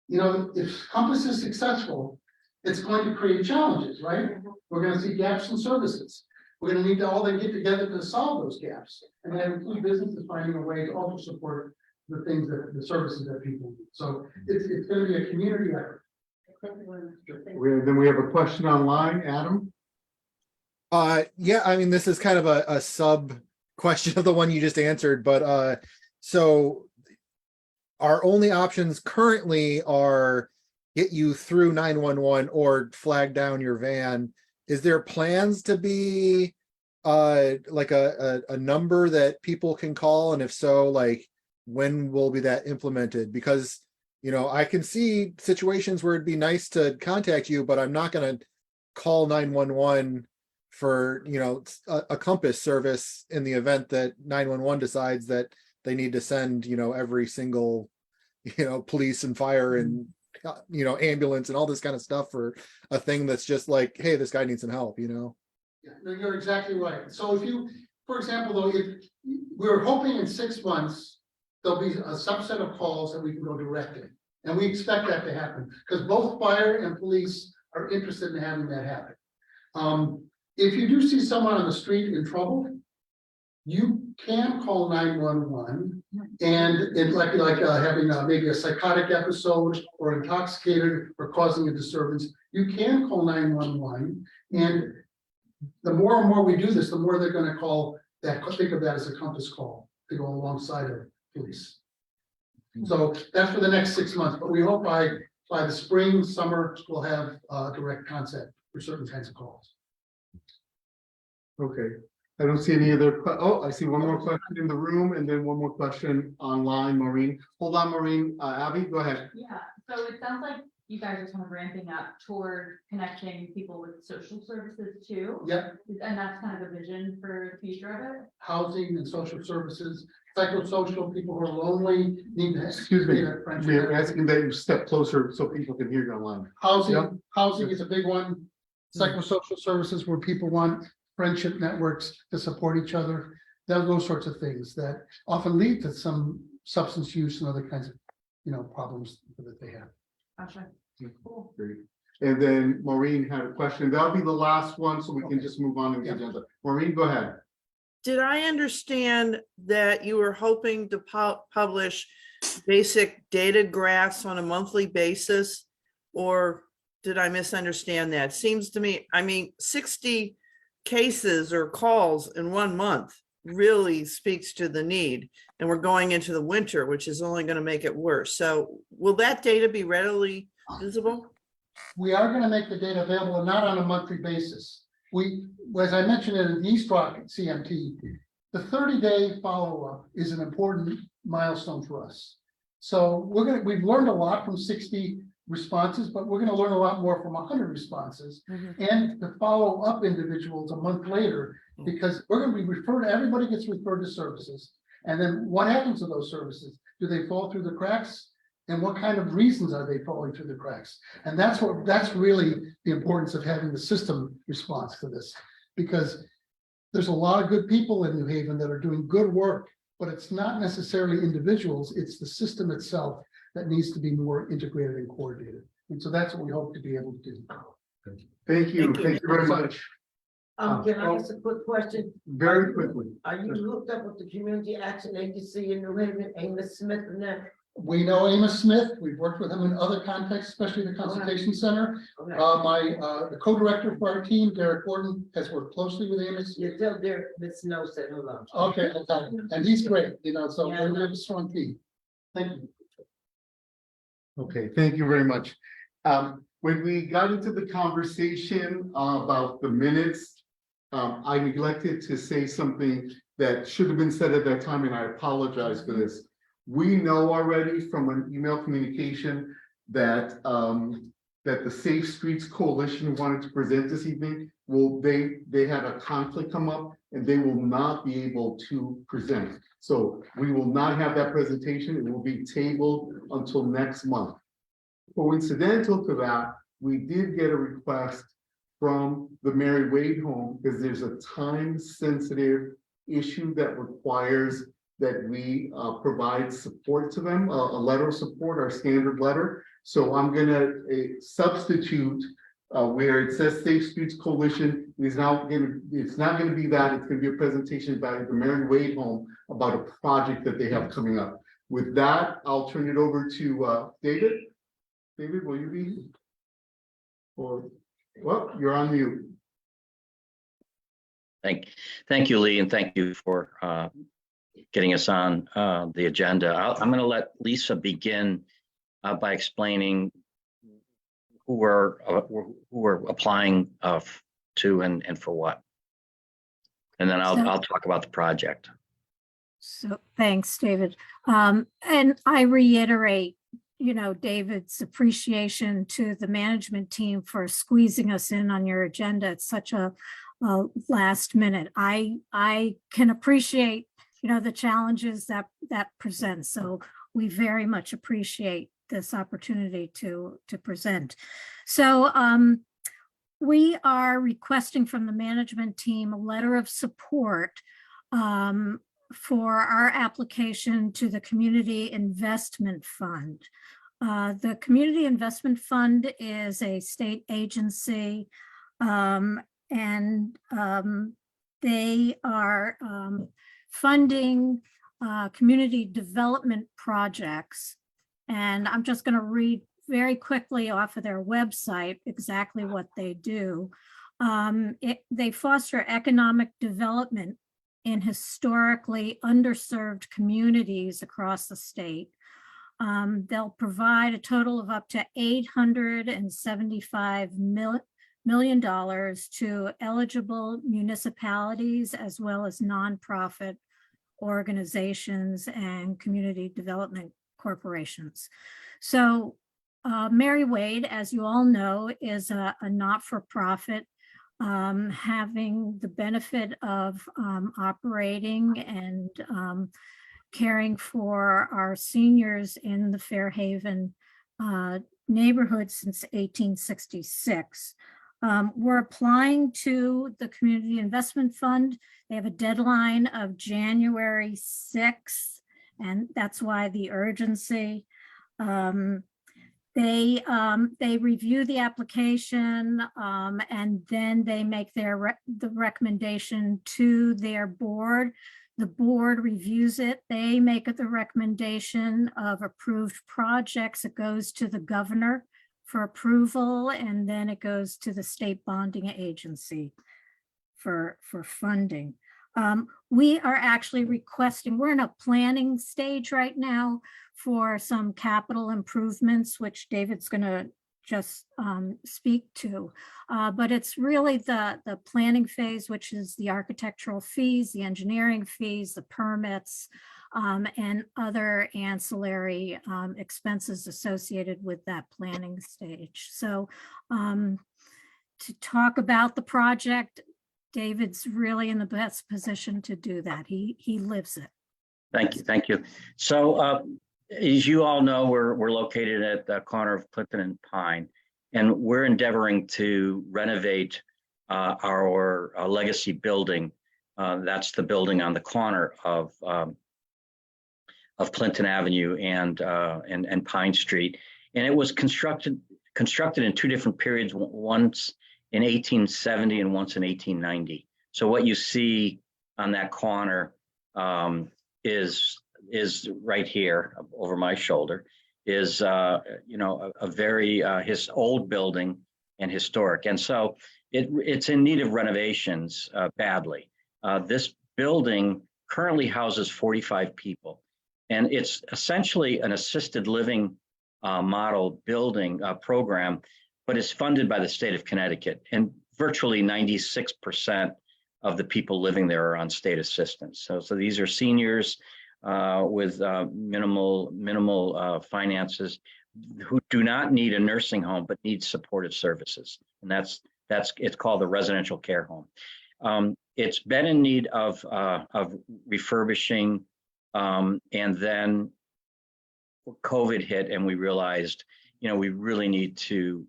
you know, if Compass is successful, it's going to create challenges, right? We're gonna see gaps in services. We're gonna need to all then get together to solve those gaps. And that include businesses finding a way to also support the things that, the services that people need. So it's gonna be a community effort. Then we have a question online, Adam. Yeah, I mean, this is kind of a sub question of the one you just answered, but so our only options currently are get you through 911 or flag down your van. Is there plans to be like a number that people can call? And if so, like when will be that implemented? Because, you know, I can see situations where it'd be nice to contact you, but I'm not going to call 911 for, you know, a Compass service in the event that 911 decides that they need to send, you know, every single, you know, police and fire and ambulance and all this kind of stuff for a thing that's just like, hey, this guy needs some help, Yeah, no, you're exactly right. So if you, for example, though, if we're hoping in 6 months, there'll be a subset of calls that we can go direct in. And we expect that to happen because both fire and police are interested in having that happen. If you do see someone on the street in trouble, you can call 911 and it's like having maybe a psychotic episode or intoxicated or causing a disturbance. You can call 911 and the more and more we do this, the more they're gonna call that, think of that as a compass call to go alongside of police. So that's for the next 6 months, but we hope by the spring, summer, we'll have direct contact for certain kinds of calls. Okay, I don't see any other, I see one more question in the room and then one more question online, Maureen. Hold on, Maureen, Abby, go ahead. Yeah, so it sounds like you guys are kind of ramping up toward connecting people with social services too. Yep, And that's kind of the vision for the future of it. housing and social services, psychosocial, people who are lonely, need to. Excuse me, get a friendship. we're asking that you step closer so people can hear you online. Yep. Housing is a big one. Psychosocial services where people want friendship networks to support each other. Those sorts of things that often lead to some substance use and other kinds of, problems that they have. Gotcha. Cool. Great. And then Maureen had a question. That'll be the last one, so we can just move on to the Yep. agenda. Maureen, go ahead. Did I understand that you were hoping to publish basic data graphs on a monthly basis? Or did I misunderstand that? Seems to me, 60 cases or calls in 1 month really speaks to the need. And we're going into the winter, which is only going to make it worse. So will that data be readily visible? We are gonna make the data available and not on a monthly basis. As I mentioned in the East Rock CMT, the 30-day follow-up is an important milestone for us. So we've learned a lot from 60 responses, but we're gonna learn a lot more from 100 responses. And to follow up individuals a month later, because we're gonna be everybody gets referred to services. And then what happens to those services? Do they fall through the cracks? And what kind of reasons are they falling through the cracks? And that's really the importance of having the system response to this. Because there's a lot of good people in New Haven that are doing good work, but it's not necessarily individuals, it's the system itself that needs to be more integrated and coordinated. And so that's what we hope to be able to do. Thank you. Thank you very much. Can I ask a quick question? Very quickly. Are you hooked up with the Community Action Agency in New Haven, Amos Smith and them? We know Amos Smith, we've worked with him in other contexts, especially the Consultation Center. Okay. The co-director for our team, Derek Gordon, has worked closely with Amos. You tell Derek, Miss Snow said hello. Okay, and he's great, so we have a strong team. Thank you. Okay, thank you very much. When we got into the conversation about the minutes, I neglected to say something that should have been said at that time, and I apologize for this. We know already from an email communication that that the Safe Streets Coalition wanted to present this evening. They had a conflict come up and they will not be able to present. So we will not have that presentation. It will be tabled until next month. Coincidental to that, we did get a request from the Mary Wade home because there's a time-sensitive issue that requires that we provide support to them, a letter of support, our standard letter. So I'm gonna substitute where it says Safe Streets Coalition it's not gonna be that, it's gonna be a presentation by the Mary Wade home about a project that they have coming up. With that, I'll turn it over to David. David, will you be? Or, well, you're on mute. Thank you, Lee, and thank you for getting us on the agenda. I'm going to let Lisa begin by explaining who we're applying to and for what. And then I'll talk about the project. So thanks, David. And I reiterate, David's appreciation to the management team for squeezing us in on your agenda at such a last minute. I can appreciate, the challenges that presents. So we very much appreciate this opportunity to present. So we are requesting from the management team a letter of support for our application to the Community Investment Fund. The Community Investment Fund is a state agency, and they are funding community development projects. And I'm just going to read very quickly off of their website exactly what they do. They foster economic development in historically underserved communities across the state. They'll provide a total of up to $875 million to eligible municipalities as well as nonprofit organizations and community development corporations. So Mary Wade, as you all know, is a not-for-profit having the benefit of operating and caring for our seniors in the Fairhaven neighborhood since 1866. We're applying to the Community Investment Fund. They have a deadline of January 6th, and that's why the urgency. They review the application and then they make the recommendation to their board. The board reviews it. They make the recommendation of approved projects. It goes to the governor for approval, and then it goes to the state bonding agency for funding. We are actually requesting, we're in a planning stage right now for some capital improvements, which David's going to just speak to. But it's really the planning phase, which is the architectural fees, the engineering fees, the permits, and other ancillary expenses associated with that planning stage. So to talk about the project, David's really in the best position to do that. He lives it. Thank you. Thank you. So as you all know, we're located at the corner of Clinton and Pine, and we're endeavoring to renovate our legacy building. That's the building on the corner of Clinton Avenue and Pine Street. And it was constructed in two different periods, once in 1870 and once in 1890. So what you see on that corner is right here over my shoulder is a very his old building and historic. And so it's in need of renovations badly. This building currently houses 45 people, and it's essentially an assisted living model building program, but it's funded by the state of Connecticut, and virtually 96% of the people living there are on state assistance. So these are seniors with minimal finances who do not need a nursing home but need supportive services, and it's called the residential care home. It's been in need of refurbishing, and then COVID hit, and we realized, we really need to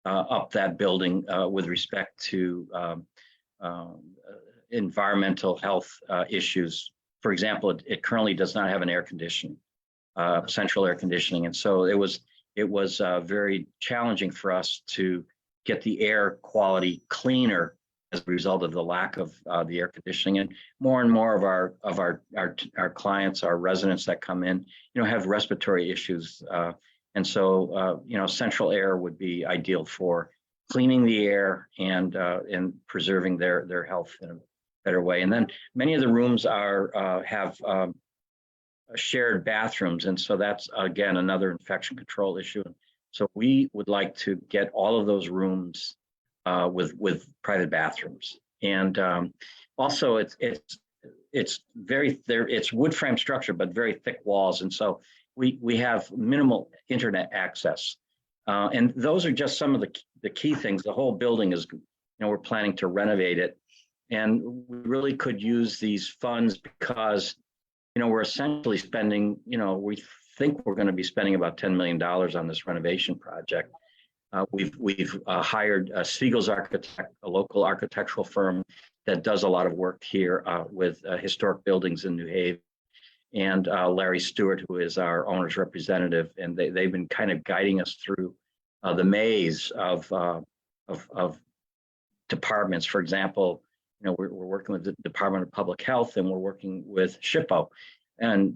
up that building with respect to environmental health issues. For example, it currently does not have an air conditioning, central air conditioning, and so it was very challenging for us to get the air quality cleaner as a result of the lack of the air conditioning. And more of our clients, our residents that come in, have respiratory issues. And so, central air would be ideal for cleaning the air and preserving their health in a better way. And then many of the rooms have shared bathrooms, and so that's again another infection control issue. So we would like to get all of those rooms with private bathrooms, and also it's wood frame structure but very thick walls, and so we have minimal internet access, and those are just some of the key things. The whole building is, we're planning to renovate it, and we really could use these funds because we're essentially spending, we think we're going to be spending about $10 million on this renovation project. We've hired Spiegel's Architect, a local architectural firm that does a lot of work here with historic buildings in New Haven, and Larry Stewart, who is our owner's representative, and they've been kind of guiding us through the maze of departments. For example, we're working with the Department of Public Health, and we're working with SHPO, and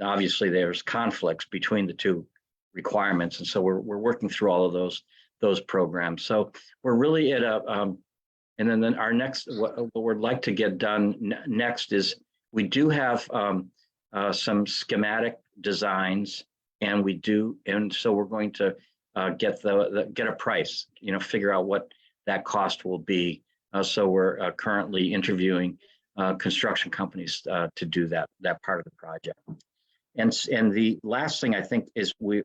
obviously there's conflicts between the two requirements, and so we're working through all of those programs. So we're really at and then our next, what we'd like to get done next is we do have some schematic designs, and so we're going to get a price, figure out what that cost will be. So we're currently interviewing construction companies to do that part of the project. And the last thing I think is we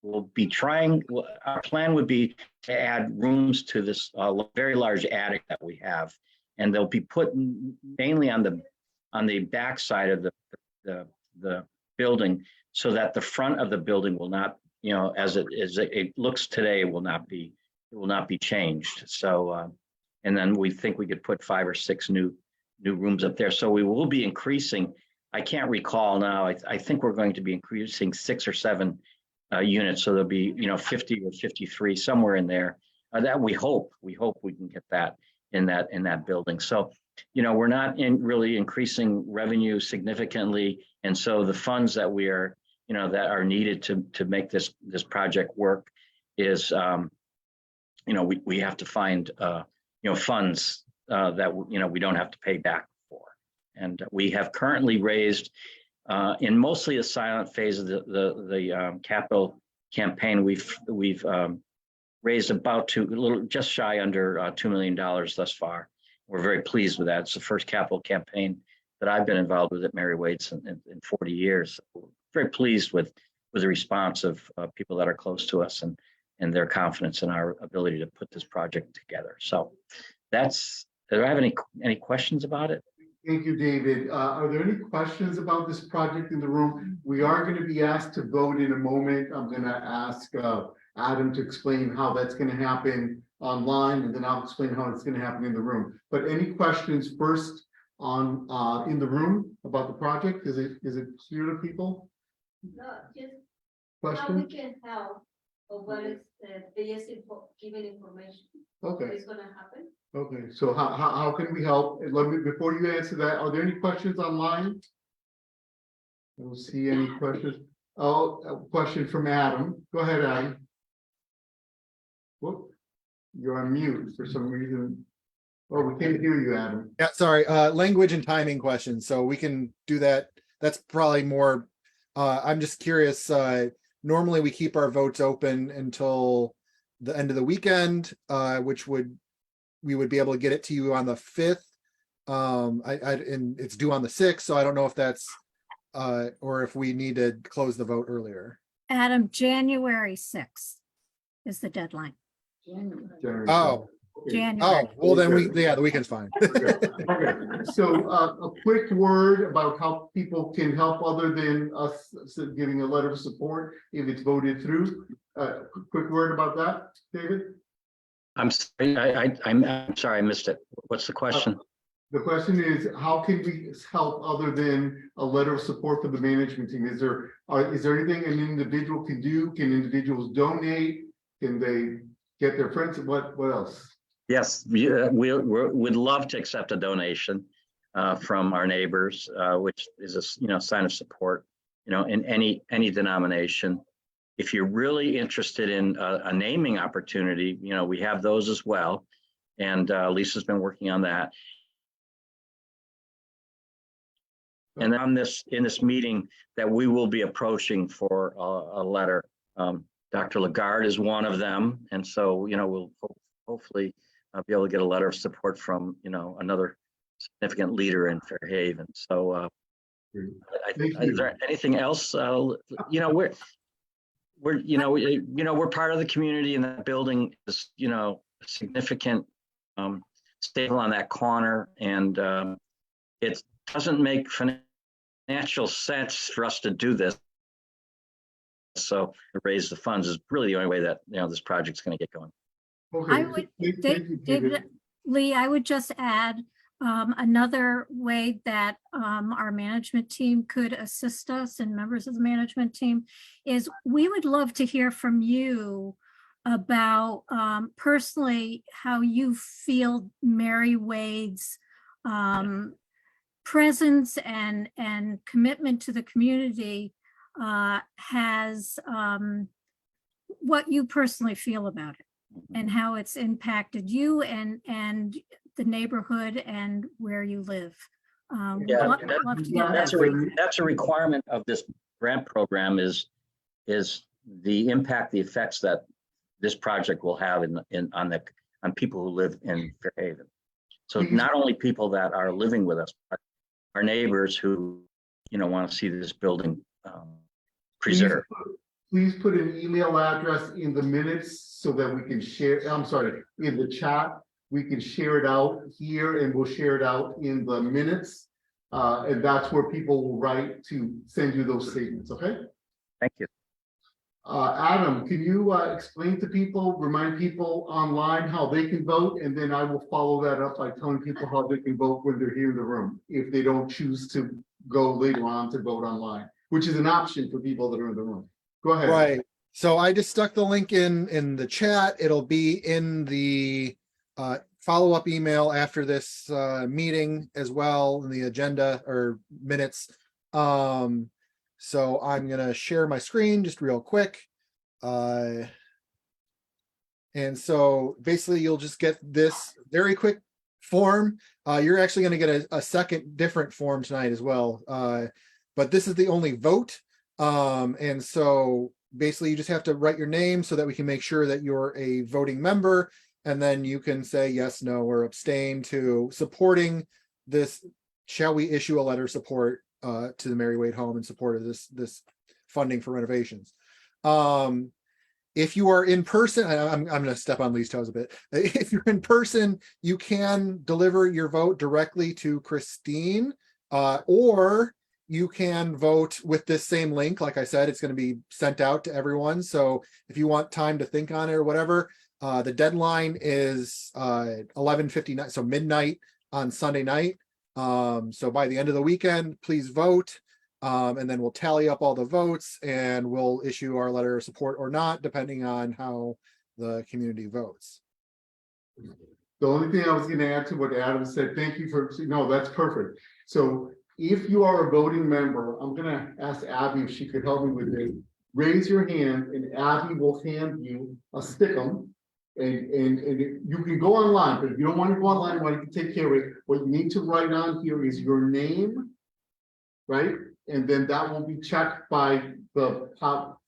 will be trying. Our plan would be to add rooms to this very large attic that we have, and they'll be put mainly on the back side of the building, so that the front of the building will not, as it looks today, will not be changed. So, and then we think we could put 5 or 6 new rooms up there. So we will be increasing. I can't recall now. I think we're going to be increasing 6 or 7 units. So there'll be 50 or 53 somewhere in there. That we hope we can get that in that building. So we're not really increasing revenue significantly, and so the funds that we are that are needed to make this project work is we have to find funds that we don't have to pay back for. And we have currently raised in mostly the silent phase of the capital campaign, we've raised about just shy under $2 million thus far. We're very pleased with that. It's the first capital campaign that I've been involved with at Mary Wade's in 40 years. So very pleased with the response of people that are close to us and their confidence in our ability to put this project together. So do I have any questions about it? Thank you, David. Are there any questions about this project in the room? We are going to be asked to vote in a moment. I'm going to ask Adam to explain how that's going to happen online, and then I'll explain how it's going to happen in the room. But any questions first on in the room about the project? Is it clear to people? No, just Question? how we can help, or what is given information. Okay. What is gonna happen? Okay, so how can we help? Before you answer that, are there any questions online? I don't see any questions. Oh, a question from Adam. Go ahead, Adam. Whoop, you're on mute for some reason. Oh, we can't hear you, Adam. Yeah, sorry, language and timing questions. So we can do that. That's probably more, I'm just curious, normally we keep our votes open until the end of the weekend, which we would be able to get it to you on the 5th. And it's due on the 6th, so I don't know if that's, or if we need to close the vote earlier. Adam, January 6th is the deadline. January. Oh, January. well then the weekend's fine. Okay, so a quick word about how people can help other than us giving a letter of support if it's voted through. Quick word about that, David? I'm sorry, I'm sorry, I missed it. What's the question? The question is, how can we help other than a letter of support for the management team? Is there anything an individual can do? Can individuals donate? Can they get their friends? What else? Yes, we'd love to accept a donation from our neighbors, which is a sign of support, in any denomination. If you're really interested in a naming opportunity, we have those as well, and Lisa's been working on that. And in this meeting that we will be approaching for a letter, Dr. Lagarde is one of them, and so we'll hopefully be able to get a letter of support from another significant leader in Fairhaven. So, is there anything else? We're part of the community, and that building is a significant staple on that corner, and it doesn't make financial financial sense for us to do this. So to raise the funds is really the only way that, this project's going to get going. Okay. I would, thank you, David. Lee, I would just add another way that our management team could assist us and members of the management team is we would love to hear from you about personally how you feel Mary Wade's presence and commitment to the community has what you personally feel about it and how it's impacted you and the neighborhood and where you live. We'd Yeah, love to get that. that's a requirement of this grant program is the impact, the effects that this project will have on people who live in Fairhaven. So not only people that are living with us, but our neighbors who, want to see this building preserved. Please put an email address in the minutes so that we can share, I'm sorry, in the chat. We can share it out here and we'll share it out in the minutes. And that's where people will write to send you those statements, okay? Thank you. Adam, can you explain to people, remind people online how they can vote? And then I will follow that up by telling people how they can vote when they're here in the room, if they don't choose to go later on to vote online, which is an option for people that are in the room. Go ahead. Right. So I just stuck the link in the chat. It'll be in the follow-up email after this meeting as well in the agenda or minutes. So I'm gonna share my screen just real quick. And so basically you'll just get this very quick form. You're actually gonna get a second different form tonight as well. But this is the only vote. And so basically you just have to write your name so that we can make sure that you're a voting member. And then you can say yes, no, or abstain to supporting this. Shall we issue a letter of support to the Mary Wade home in support of this funding for renovations? If you are in person, I'm going to step on Lee's toes a bit. If you're in person, you can deliver your vote directly to Christine, or you can vote with this same link. Like I said, it's going to be sent out to everyone. So if you want time to think on it or whatever, the deadline is 11:59, so midnight on Sunday night. So by the end of the weekend, please vote. And then we'll tally up all the votes and we'll issue our letter of support or not, depending on how the community votes. The only thing I was going to add to what Adam said, thank you for, no, that's perfect. So if you are a voting member, I'm going to ask Abby if she could help me with this. Raise your hand and Abby will hand you a stick'em. And you can go online, but if you don't want to go online, you want to take care of it. What you need to write on here is your name, right? And then that will be checked by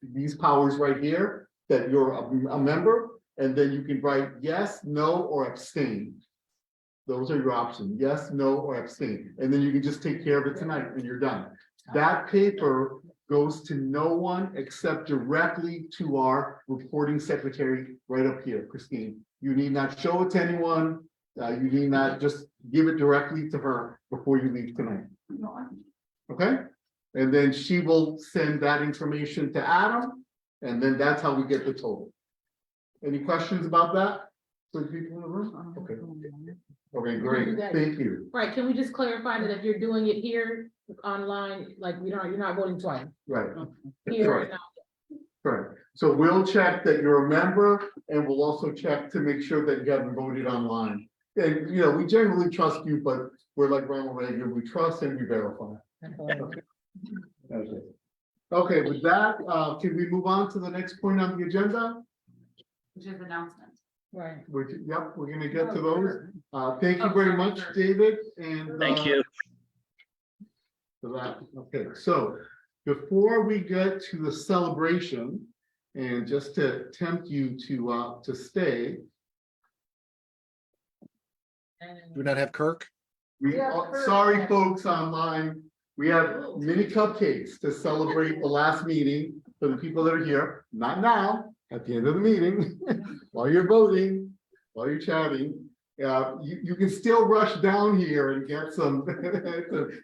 these powers right here that you're a member. And then you can write yes, no, or abstain. Those are your options, yes, no, or abstain. And then you can just take care of it tonight and you're done. That paper goes to no one except directly to our reporting secretary right up here, Christine. You need not show it to anyone. You need not, just give it directly to her before you leave tonight. Okay? And then she will send that information to Adam, and then that's how we get the total. Any questions about that? For the people in the room? Okay. Okay, great. Thank you. Right, can we just clarify that if you're doing it here online, like you're not voting twice? Right. Here Right. and now. Correct. So we'll check that you're a member and we'll also check to make sure that you haven't voted online. And, we generally trust you, but we're like Ronald Reagan, we trust and we verify. Okay, with that, can we move on to the next point on the agenda? Which is announcements. Right. We're gonna get to those. Thank you very much, David, and Thank you. for that. Okay, so before we get to the celebration, and just to tempt you to stay. Do we not have Kirk? Sorry, folks online. We have mini cupcakes to celebrate the last meeting for the people that are here. Not now, at the end of the meeting, while you're voting, while you're chatting. You can still rush down here and get some.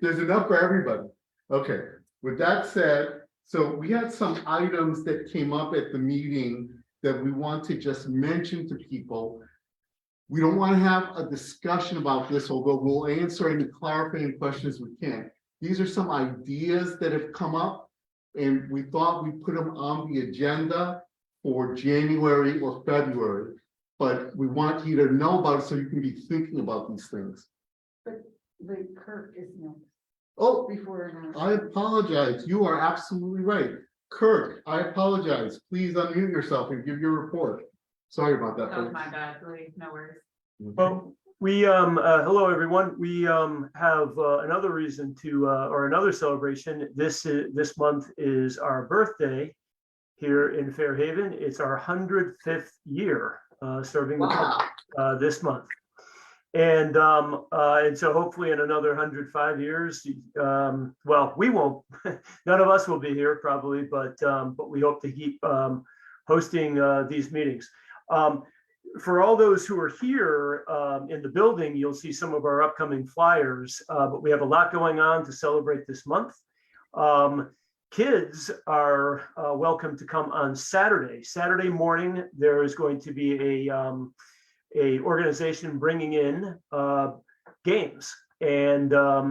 There's enough for everybody. Okay, with that said, so we had some items that came up at the meeting that we want to just mention to people. We don't want to have a discussion about this, although we'll answer any clarifying questions we can. These are some ideas that have come up, and we thought we'd put them on the agenda for January or February. But we want you to know about it so you can be thinking about these things. The Kirk is next Oh, before. I apologize. You are absolutely right. Kirk, I apologize. Please unmute yourself and give your report. Sorry about that. That was folks. my bad, really, no worries. Well, we, hello, everyone. We have another reason to, or another celebration. This month is our birthday here in Fairhaven. It's our 105th year serving the public this month. And so hopefully in another 105 years, well, we won't, none of us will be here probably, but we hope to keep hosting these meetings. For all those who are here in the building, you'll see some of our upcoming flyers, but we have a lot going on to celebrate this month. Kids are welcome to come on Saturday. Saturday morning, there is going to be a organization bringing in games. And I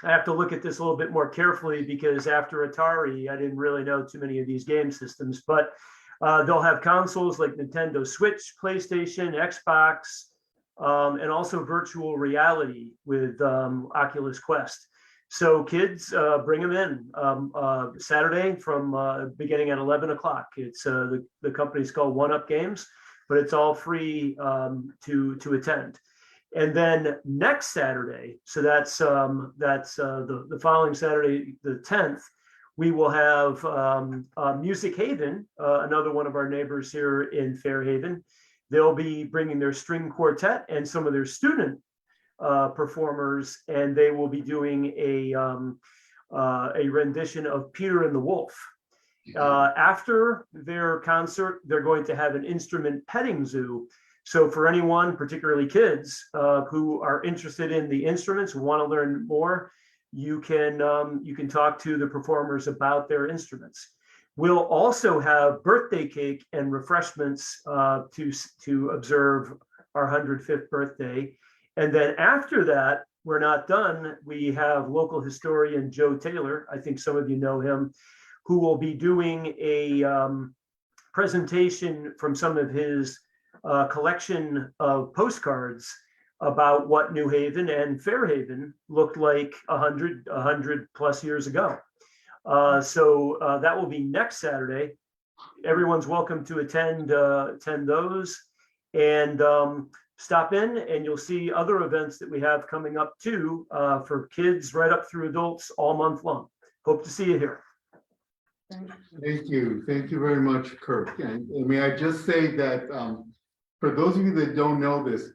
have to look at this a little bit more carefully because after Atari, I didn't really know too many of these game systems, but they'll have consoles like Nintendo Switch, PlayStation, Xbox, and also virtual reality with Oculus Quest. So kids, bring them in Saturday from beginning at 11 o'clock. It's the company's called One Up Games, but it's all free to attend. And then next Saturday, so that's the following Saturday, the 10th, we will have Music Haven, another one of our neighbors here in Fairhaven. They'll be bringing their string quartet and some of their student performers, and they will be doing a rendition of Peter and the Wolf. After their concert, they're going to have an instrument petting zoo. So for anyone, particularly kids, who are interested in the instruments, want to learn more, you can talk to the performers about their instruments. We'll also have birthday cake and refreshments to observe our 105th birthday. And then after that, we're not done. We have local historian Joe Taylor, I think some of you know him, who will be doing a presentation from some of his collection of postcards about what New Haven and Fairhaven looked like 100 plus years ago. So that will be next Saturday. Everyone's welcome to attend those, and stop in, and you'll see other events that we have coming up too, for kids right up through adults all month long. Hope to see you here. Thank you. Thank you very much, Kirk. And may I just say that for those of you that don't know this,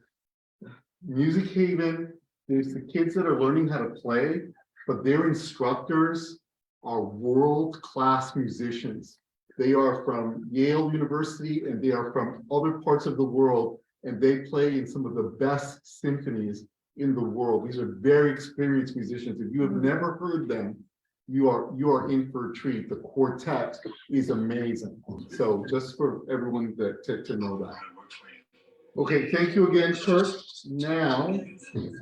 Music Haven, there's the kids that are learning how to play, but their instructors are world-class musicians. They are from Yale University and they are from other parts of the world, and they play in some of the best symphonies in the world. These are very experienced musicians. If you have never heard them, you are in for a treat. The quartet is amazing. So just for everyone to know that. Okay, thank you again, Kirk. Now,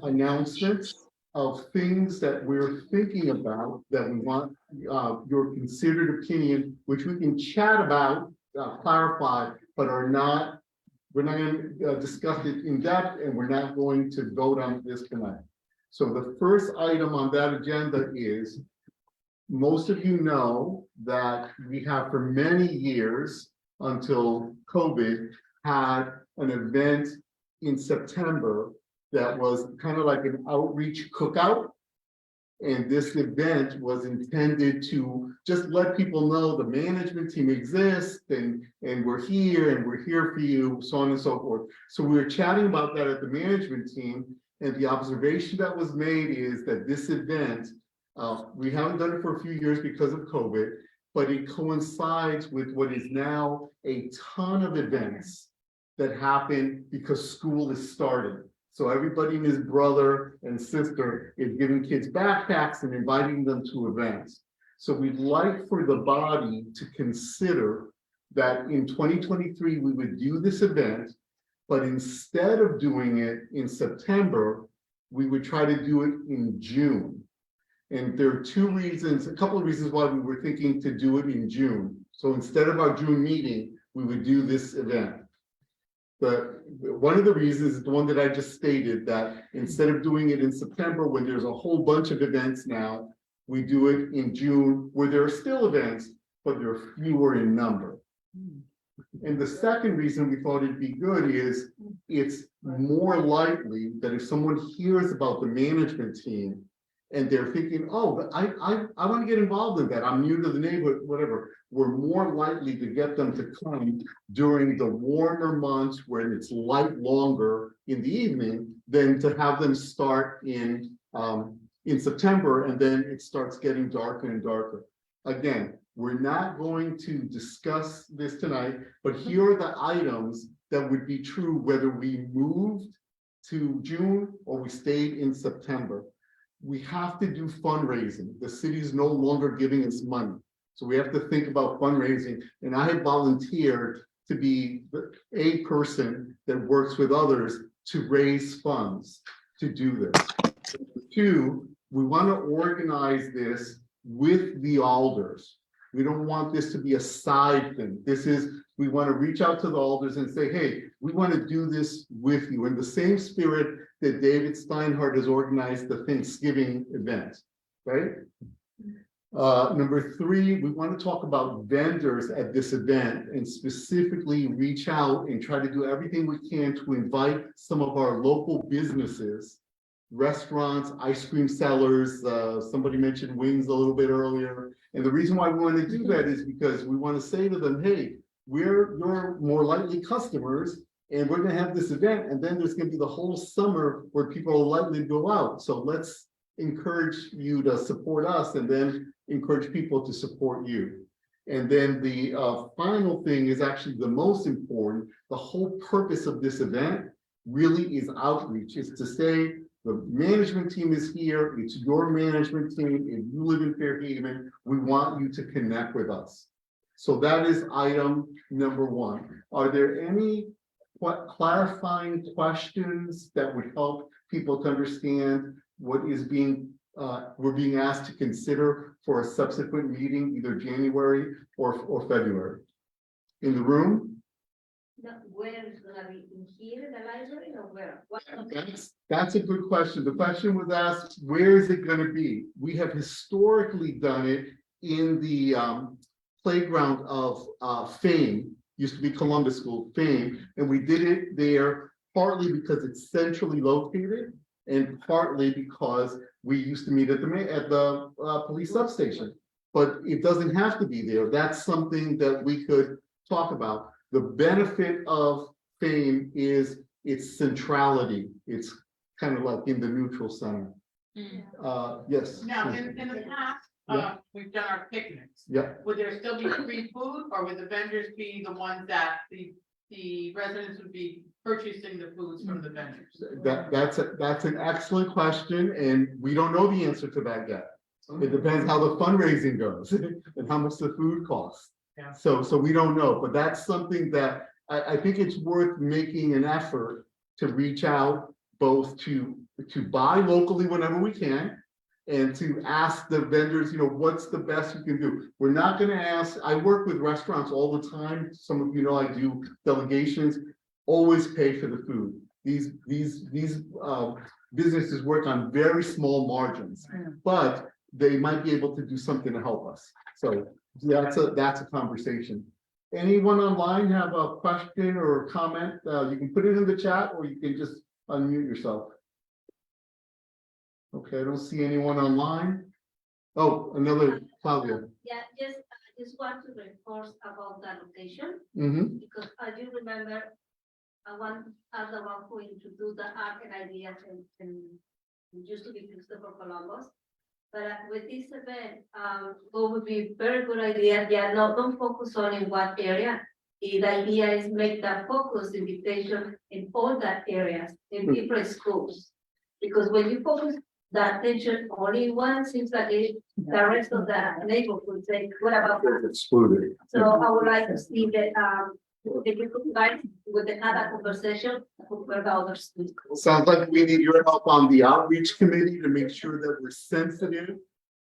announcements of things that we're thinking about that we want your considered opinion, which we can chat about, clarify, but we're not going to discuss it in depth, and we're not going to vote on this tonight. So the first item on that agenda is, most of you know that we have for many years until COVID had an event in September that was kind of like an outreach cookout. And this event was intended to just let people know the management team exists, and we're here for you, so on and so forth. So we were chatting about that at the management team, and the observation that was made is that this event, we haven't done it for a few years because of COVID, but it coincides with what is now a ton of events that happen because school is starting. So everybody and his brother and sister is giving kids backpacks and inviting them to events. So we'd like for the body to consider that in 2023, we would do this event, but instead of doing it in September, we would try to do it in June. And there are two reasons, a couple of reasons why we were thinking to do it in June. So instead of our June meeting, we would do this event. But one of the reasons is the one that I just stated, that instead of doing it in September, when there's a whole bunch of events now, we do it in June, where there are still events, but there are fewer in number. And the second reason we thought it'd be good is it's more likely that if someone hears about the management team and they're thinking, oh, I want to get involved in that, I'm new to the neighborhood, whatever, we're more likely to get them to come during the warmer months where it's light longer in the evening than to have them start in September, and then it starts getting darker and darker. Again, we're not going to discuss this tonight, but here are the items that would be true whether we moved to June or we stayed in September. We have to do fundraising. The city is no longer giving us money. So we have to think about fundraising. And I had volunteered to be a person that works with others to raise funds to do this. Two, we want to organize this with the alders. We don't want this to be a side thing. We want to reach out to the alders and say, hey, we want to do this with you in the same spirit that David Steinhardt has organized the Thanksgiving event, right? Number three, we want to talk about vendors at this event and specifically reach out and try to do everything we can to invite some of our local businesses, restaurants, ice cream sellers. Somebody mentioned wings a little bit earlier. And the reason why we want to do that is because we want to say to them, hey, we're your more likely customers, and we're going to have this event, and then there's going to be the whole summer where people are likely to go out. So let's encourage you to support us and then encourage people to support you. And then the final thing is actually the most important. The whole purpose of this event really is outreach. It's to say the management team is here. It's your management team. If you live in Fairhaven, we want you to connect with us. So that is item number one. Are there any clarifying questions that would help people to understand what is we're being asked to consider for a subsequent meeting, either January or February? In the room? No, where is gonna be, in here in the library or where? That's a good question. The question was asked, where is it going to be? We have historically done it in the playground of Fame, used to be Columbus School, Fame, and we did it there partly because it's centrally located and partly because we used to meet at the police substation. But it doesn't have to be there. That's something that we could talk about. The benefit of Fame is its centrality. It's kind of like in the neutral center. Yes. Now, in the past, Yeah. we've done our picnics. Yeah. Would there still be free food, or would the vendors be the ones that the residents would be purchasing the foods from the vendors? That's an excellent question, and we don't know the answer to that yet. It depends how the fundraising goes and how much the food costs. Yeah. So we don't know, but that's something that I think it's worth making an effort to reach out both to buy locally whenever we can and to ask the vendors, what's the best you can do. We're not going to ask. I work with restaurants all the time. Some of you know I do delegations. Always pay for the food. These businesses work on very small margins, but they might be able to do something to help us. So that's a conversation. Anyone online have a question or a comment? You can put it in the chat, or you can just unmute yourself. Okay, I don't see anyone online. Oh, another Claudia. Yeah, just want to reinforce about the location, because as you remember, I the one who introduced the art and ideas and used to be Christopher Columbus. But with this event, what would be very good idea, don't focus on in what area, The idea is make that focus invitation in all that areas, in different schools. Because when you focus the attention only one, seems like the rest of the neighborhood say, what about that? Excluded. So I would like to see that, if you could guide with another conversation for the other schools. Sounds like we need your help on the outreach committee to make sure that we're sensitive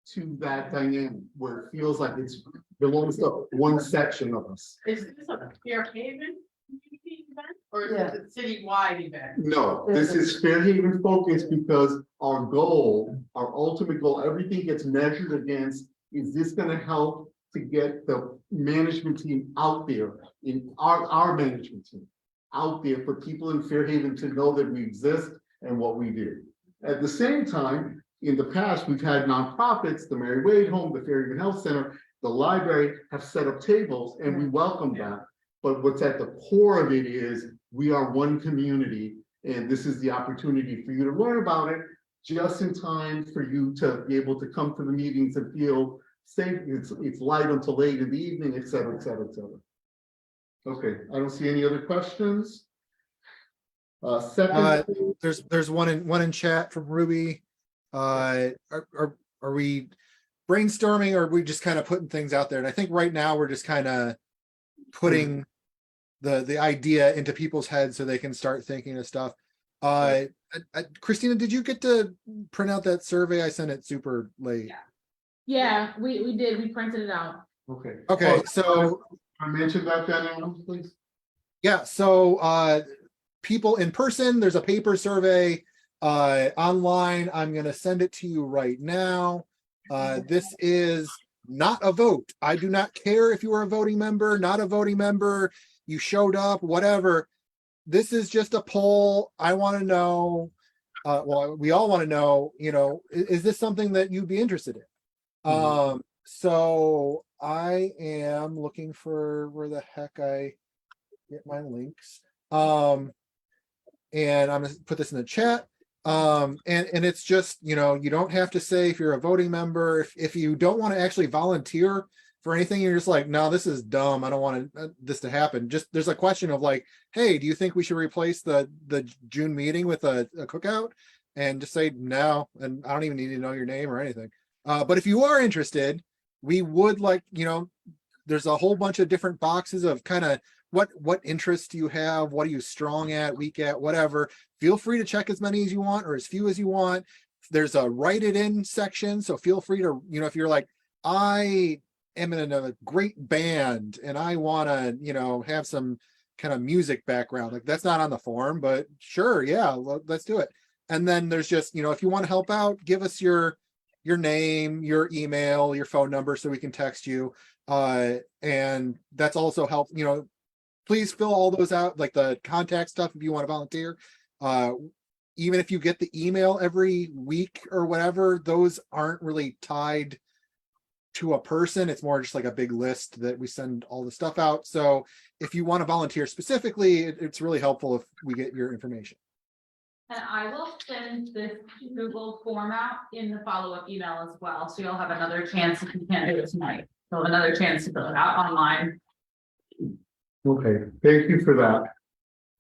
to that dynamic, where it feels like it's belongs to one section of us. Is this a Fairhaven community event or is it a citywide event? No, this is Fairhaven focused because our goal, our ultimate goal, everything gets measured against, is this gonna help to get the management team out there, in our management team, out there for people in Fairhaven to know that we exist and what we do. At the same time, in the past, we've had nonprofits, the Mary Wade Home, the Fairhaven Health Center, the library have set up tables and we welcome that. But what's at the core of it is we are one community and this is the opportunity for you to learn about it just in time for you to be able to come to the meetings and feel safe. It's light until late in the evening, et cetera, et cetera, et cetera. Okay, I don't see any other questions. Second, There's one in chat from Ruby. Are we brainstorming or are we just kind of putting things out there? And I think right now we're just kind of putting the idea into people's heads so they can start thinking of stuff. Christina, did you get to print out that survey? I sent it super late. Yeah, we did, we printed it out. okay. Okay, so I mentioned that then, Alan, please. yeah, so people in person, there's a paper survey. Online, I'm gonna send it to you right now. This is not a vote. I do not care if you are a voting member, not a voting member, you showed up, whatever. This is just a poll. I want to know, well, we all want to know, is this something that you'd be interested in? So I am looking for where the heck I get my links. And I'm gonna put this in the chat. And it's just, you don't have to say if you're a voting member, if you don't want to actually volunteer for anything, you're just like, no, this is dumb. I don't want this to happen. Just there's a question of like, hey, do you think we should replace the June meeting with a cookout? And just say no, and I don't even need to know your name or anything. But if you are interested, we would like, there's a whole bunch of different boxes of kind of what interests do you have? What are you strong at, weak at, whatever. Feel free to check as many as you want or as few as you want. There's a write it in section. So feel free to, if you're like, I am in a great band and I want to, have some kind of music background. Like that's not on the form, but sure. Yeah, let's do it. And then there's just, if you want to help out, give us your name, your email, your phone number so we can text you. And that's also help, please fill all those out, like the contact stuff if you want to volunteer. Even if you get the email every week or whatever, those aren't really tied to a person. It's more just like a big list that we send all the stuff out. So if you want to volunteer specifically, it's really helpful if we get your information. And I will send this Google form out in the follow-up email as well, so you'll have another chance if you can't do it tonight. You'll have another chance to fill it out online. Okay, thank you for that.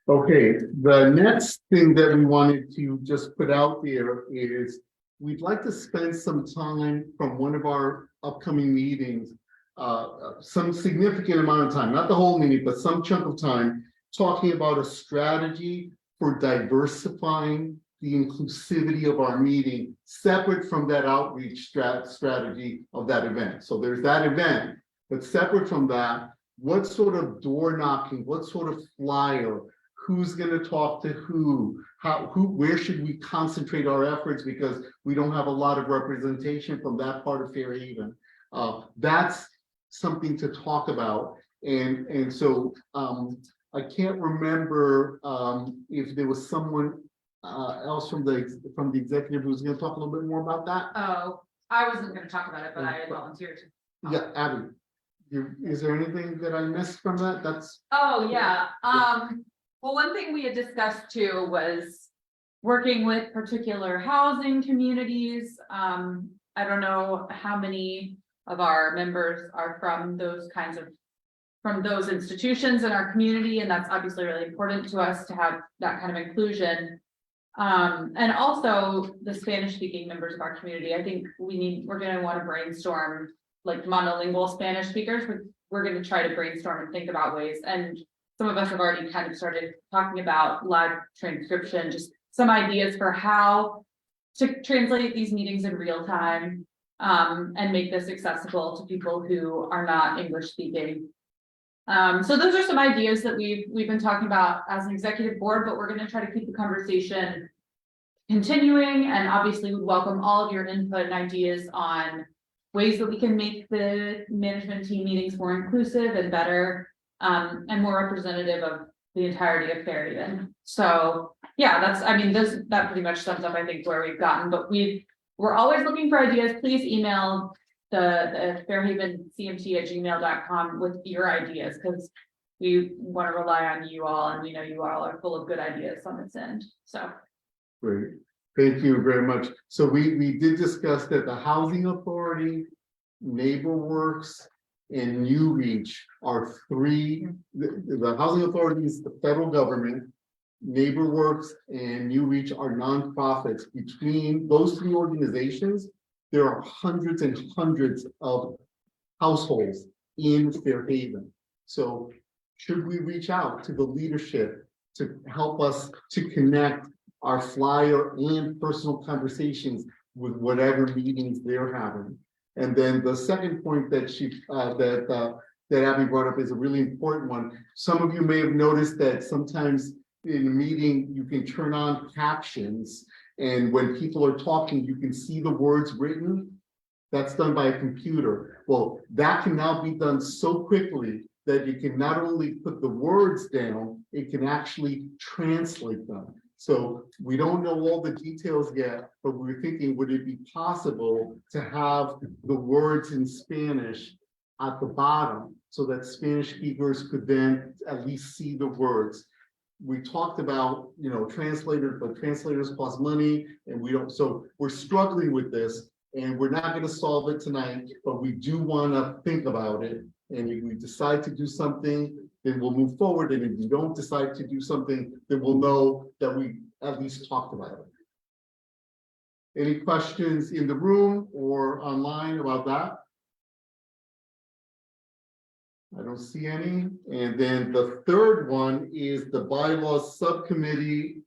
Okay, the next thing that we wanted to just put out there is we'd like to spend some time from one of our upcoming meetings, some significant amount of time, not the whole meeting, but some chunk of time, talking about a strategy for diversifying the inclusivity of our meeting, separate from that outreach strategy of that event. So there's that event, but separate from that, what sort of door knocking, what sort of flyer, who's going to talk to who, where should we concentrate our efforts because we don't have a lot of representation from that part of Fairhaven. That's something to talk about. And so I can't remember if there was someone else from the executive who was going to talk a little bit more about that. Oh, I wasn't gonna talk about it, but I volunteered to. Yeah, Abby, is there anything that I missed from that? That's. Oh, yeah. Well, one thing we had discussed too was working with particular housing communities. I don't know how many of our members are from those kinds of from those institutions in our community, and that's obviously really important to us to have that kind of inclusion. And also the Spanish speaking members of our community. I think we're gonna want to brainstorm like monolingual Spanish speakers. We're gonna try to brainstorm and think about ways, and some of us have already kind of started talking about live transcription, just some ideas for how to translate these meetings in real time, and make this accessible to people who are not English speaking. So those are some ideas that we've been talking about as an executive board, but we're going to try to keep the conversation continuing, and obviously we welcome all of your input and ideas on ways that we can make the management team meetings more inclusive and better, and more representative of the entirety of Fairhaven. So yeah, that pretty much sums up, I think, where we've gotten, but we're always looking for ideas. Please email the FHCMT@gmail.com with your ideas, because we want to rely on you all, and we know you all are full of good ideas on this end. So Great, thank you very much. So we did discuss that the Housing Authority, NeighborWorks, and New Reach are three, the Housing Authority is the federal government, NeighborWorks and New Reach are nonprofits. Between those three organizations, there are hundreds and hundreds of households in Fairhaven. So should we reach out to the leadership to help us to connect our flyer and personal conversations with whatever meetings they're having? And then the second point that that Abby brought up is a really important one. Some of you may have noticed that sometimes in a meeting, you can turn on captions, and when people are talking, you can see the words written. That's done by a computer. Well, that can now be done so quickly that you can not only put the words down, it can actually translate them. So we don't know all the details yet, but we're thinking, would it be possible to have the words in Spanish at the bottom so that Spanish speakers could then at least see the words? We talked about, translators, but translators cost money, and we don't, so we're struggling with this, and we're not going to solve it tonight, but we do want to think about it. And if we decide to do something, then we'll move forward. And if we don't decide to do something, then we'll know that we at least talked about it. Any questions in the room or online about that? I don't see any. And then the third one is the bylaws subcommittee.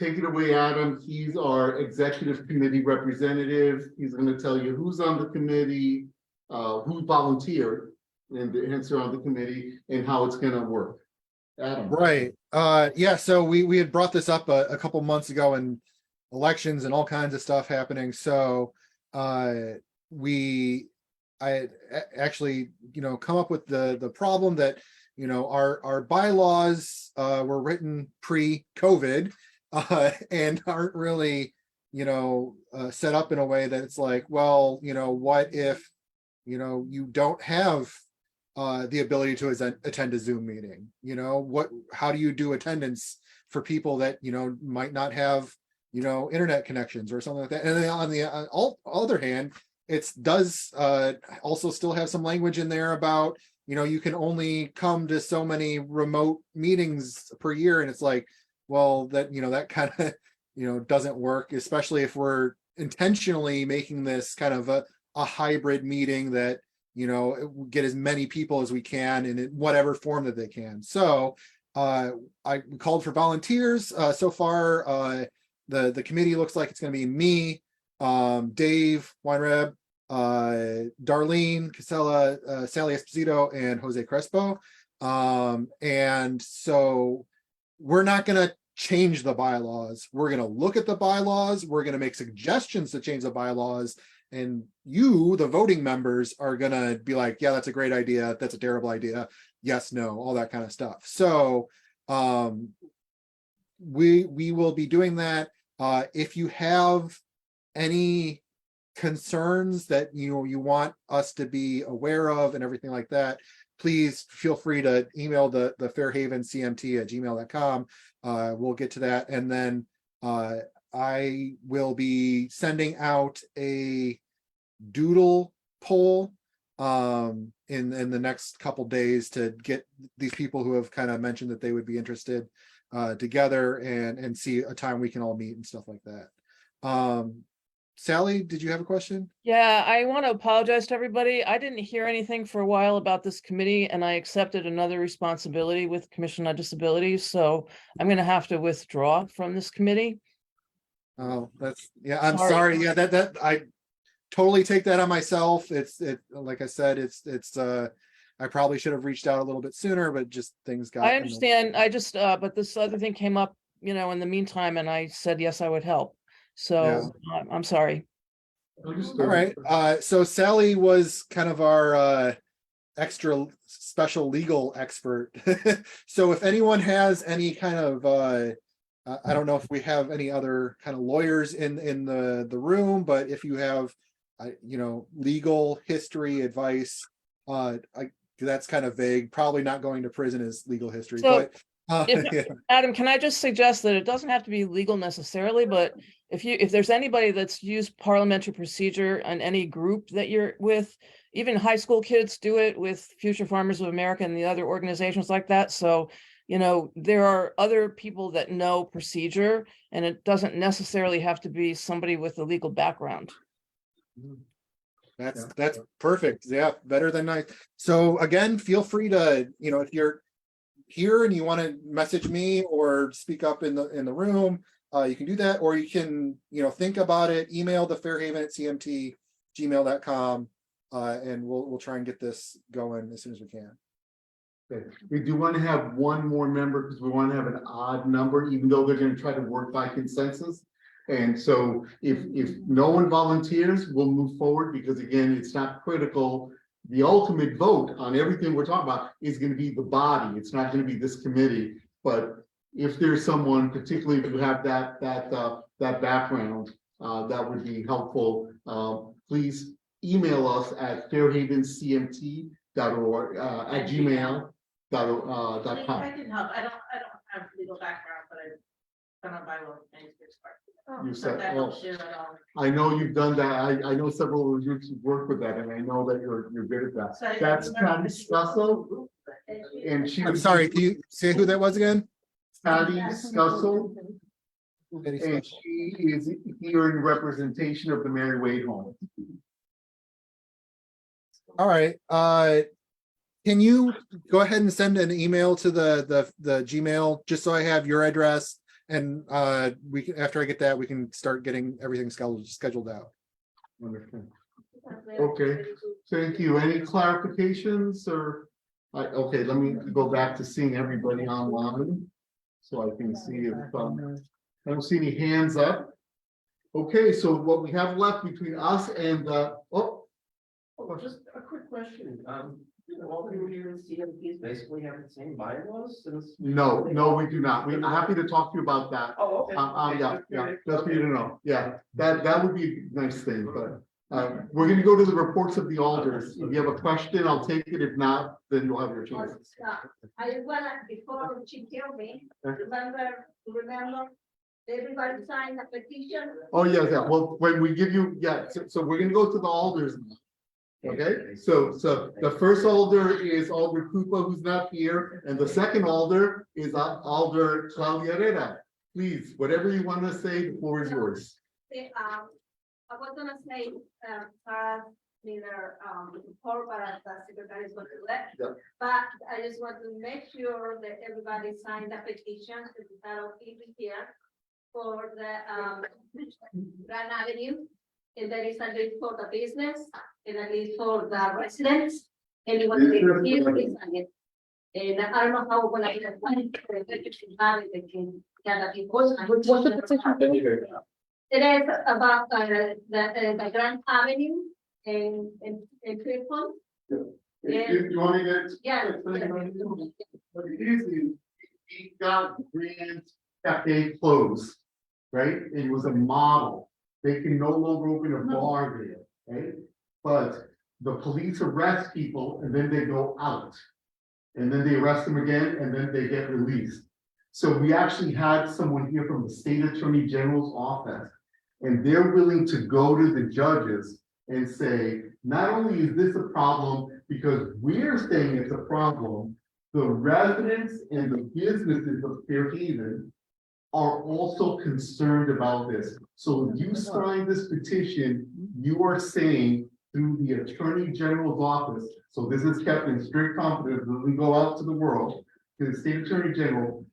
Take it away, Adam. He's our executive committee representative. He's going to tell you who's on the committee, who volunteered, and hence are on the committee, and how it's going to work. Adam. Right. Yeah. So we had brought this up a couple months ago, and elections and all kinds of stuff happening. So I actually, come up with the problem that, our bylaws were written pre-COVID and aren't really, set up in a way that it's like, well, what if, you don't have the ability to attend a Zoom meeting? How do you do attendance for people that, might not have, internet connections or something like that? And then on the other hand, it does also still have some language in there about, you can only come to so many remote meetings per year. And it's like, well, that, that kind of, doesn't work, especially if we're intentionally making this kind of a hybrid meeting that, get as many people as we can in whatever form that they can. So I called for volunteers. So far, the committee looks like it's going to be me, Dave Weinreb, Darlene Casella, Sally Esposito, and Jose Crespo. And so we're not going to change the bylaws. We're going to look at the bylaws. We're going to make suggestions to change the bylaws. And you, the voting members, are going to be like, yeah, that's a great idea. That's a terrible idea. Yes, no, all that kind of stuff. So we will be doing that. If you have any concerns that you want us to be aware of and everything like that, please feel free to email the fairhavencmt@gmail.com. We'll get to that. And then I will be sending out a doodle poll in the next couple days to get these people who have kind of mentioned that they would be interested together and see a time we can all meet and stuff like that. Sally, did you have a question? Yeah, I want to apologize to everybody. I didn't hear anything for a while about this committee, and I accepted another responsibility with Commission on Disabilities, so I'm going to have to withdraw from this committee. Oh, yeah, I'm sorry. Yeah, that I totally take that on myself. Like I said, I probably should have reached out a little bit sooner, but just things got. I understand. I just, but this other thing came up, in the meantime, and I said, yes, I would help. So I'm sorry. All right. So Sally was kind of our extra special legal expert. So if anyone has any kind of, I don't know if we have any other kind of lawyers in the room, but if you have, legal history advice, that's kind of vague. Probably not going to prison is legal history. So, but Adam, can I just suggest that it doesn't have to be legal necessarily, but if there's anybody that's used parliamentary procedure on any group that you're with, even high school kids do it with Future Farmers of America and the other organizations like that. So, there are other people that know procedure, and it doesn't necessarily have to be somebody with a legal background. That's perfect. Yeah, better than I. So again, feel free to, if you're here and you want to message me or speak up in the room, you can do that, or you can, think about it, email the fairhaven@cmt@gmail.com, and we'll try and get this going as soon as we can. Okay. We do want to have one more member because we want to have an odd number, even though they're going to try to work by consensus. And so if no one volunteers, we'll move forward, because again, it's not critical. The ultimate vote on everything we're talking about is going to be the body. It's not going to be this committee. But if there's someone, particularly if you have that background, that would be helpful. Please email us at fairhavencmt.org at gmail.com. I can help. I don't have legal background, but I've done a bylaw manuscript. You said, that helps you at all. I know you've done that. I know several of you who've worked with that, and I know that you're good at that. So I That's remember- Patty Scussel, and she. I'm sorry, can you say who that was again? Patty Scussel, and she is here in representation of the Mary Wade home. All right. Can you go ahead and send an email to the Gmail, just so I have your address, and we can, after I get that, we can start getting everything scheduled out. Wonderful. Okay, thank you. Any clarifications or? Okay, let me go back to seeing everybody online, so I can see if I don't see any hands up. Okay, so what we have left between us and Just a quick question. All people here in CMPs basically have the same bylaws since. no, we do not. We're happy to talk to you about that. Oh, okay. Yeah, just for you to know. Yeah, that would be a nice thing, but we're gonna go to the reports of the alders. If you have a question, I'll take it. If not, then you'll have your choice. I wanna, before she tell me, remember, everybody signed a petition? Oh, yeah. Well, when we give you, so we're gonna go to the alders now. Okay, so the first alder is Alder Koopa, who's not here, and the second alder is Alder Claudia Herrera. Please, whatever you want to say, the floor is yours. I was gonna say, neither, report, but the secretary is going to let. Yeah. But I just want to make sure that everybody signed the petition to the title here for the, Grand Avenue. And there is a list for the business, and a list for the residents. Anyone that is here, please sign it. And I don't know how we're gonna get it. What's the petition? It is about the Grand Avenue in Cleveland. You want me to? Yeah. What it is, we got Grand Cafe closed, right? It was a model. They can no longer open a bar there, right? But the police arrest people and then they go out. And then they arrest them again and then they get released. So we actually had someone here from the State Attorney General's office, and they're willing to go to the judges and say, not only is this a problem, because we're saying it's a problem, the residents and the businesses of Fairhaven are also concerned about this. So if you sign this petition, you are saying through the Attorney General's office, so this is kept in strict confidence, as we go out to the world, to the State Attorney General,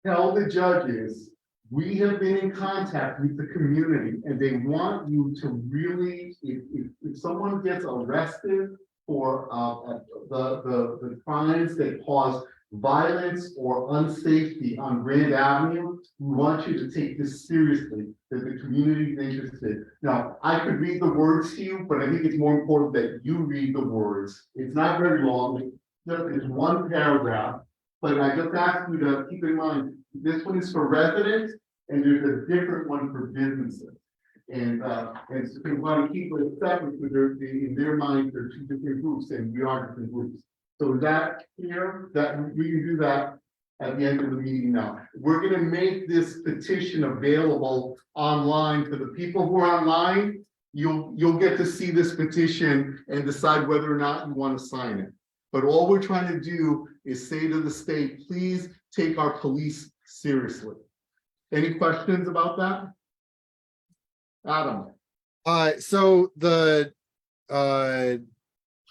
tell the judges, we have been in contact with the community and they want you to really, if someone gets arrested for the crimes that cause violence or unsafety on Grand Avenue, we want you to take this seriously, that the community is interested. Now, I could read the words to you, but I think it's more important that you read the words. It's not very long, it's one paragraph, but I just ask you to keep in mind, this one is for residents and there's a different one for businesses. And so we want to keep it separate because in their mind, they're two different groups and we are different groups. So that here, that we can do that at the end of the meeting now. We're gonna make this petition available online for the people who are online. You'll get to see this petition and decide whether or not you want to sign it. But all we're trying to do is say to the state, please take our police seriously. Any questions about that? Adam? So the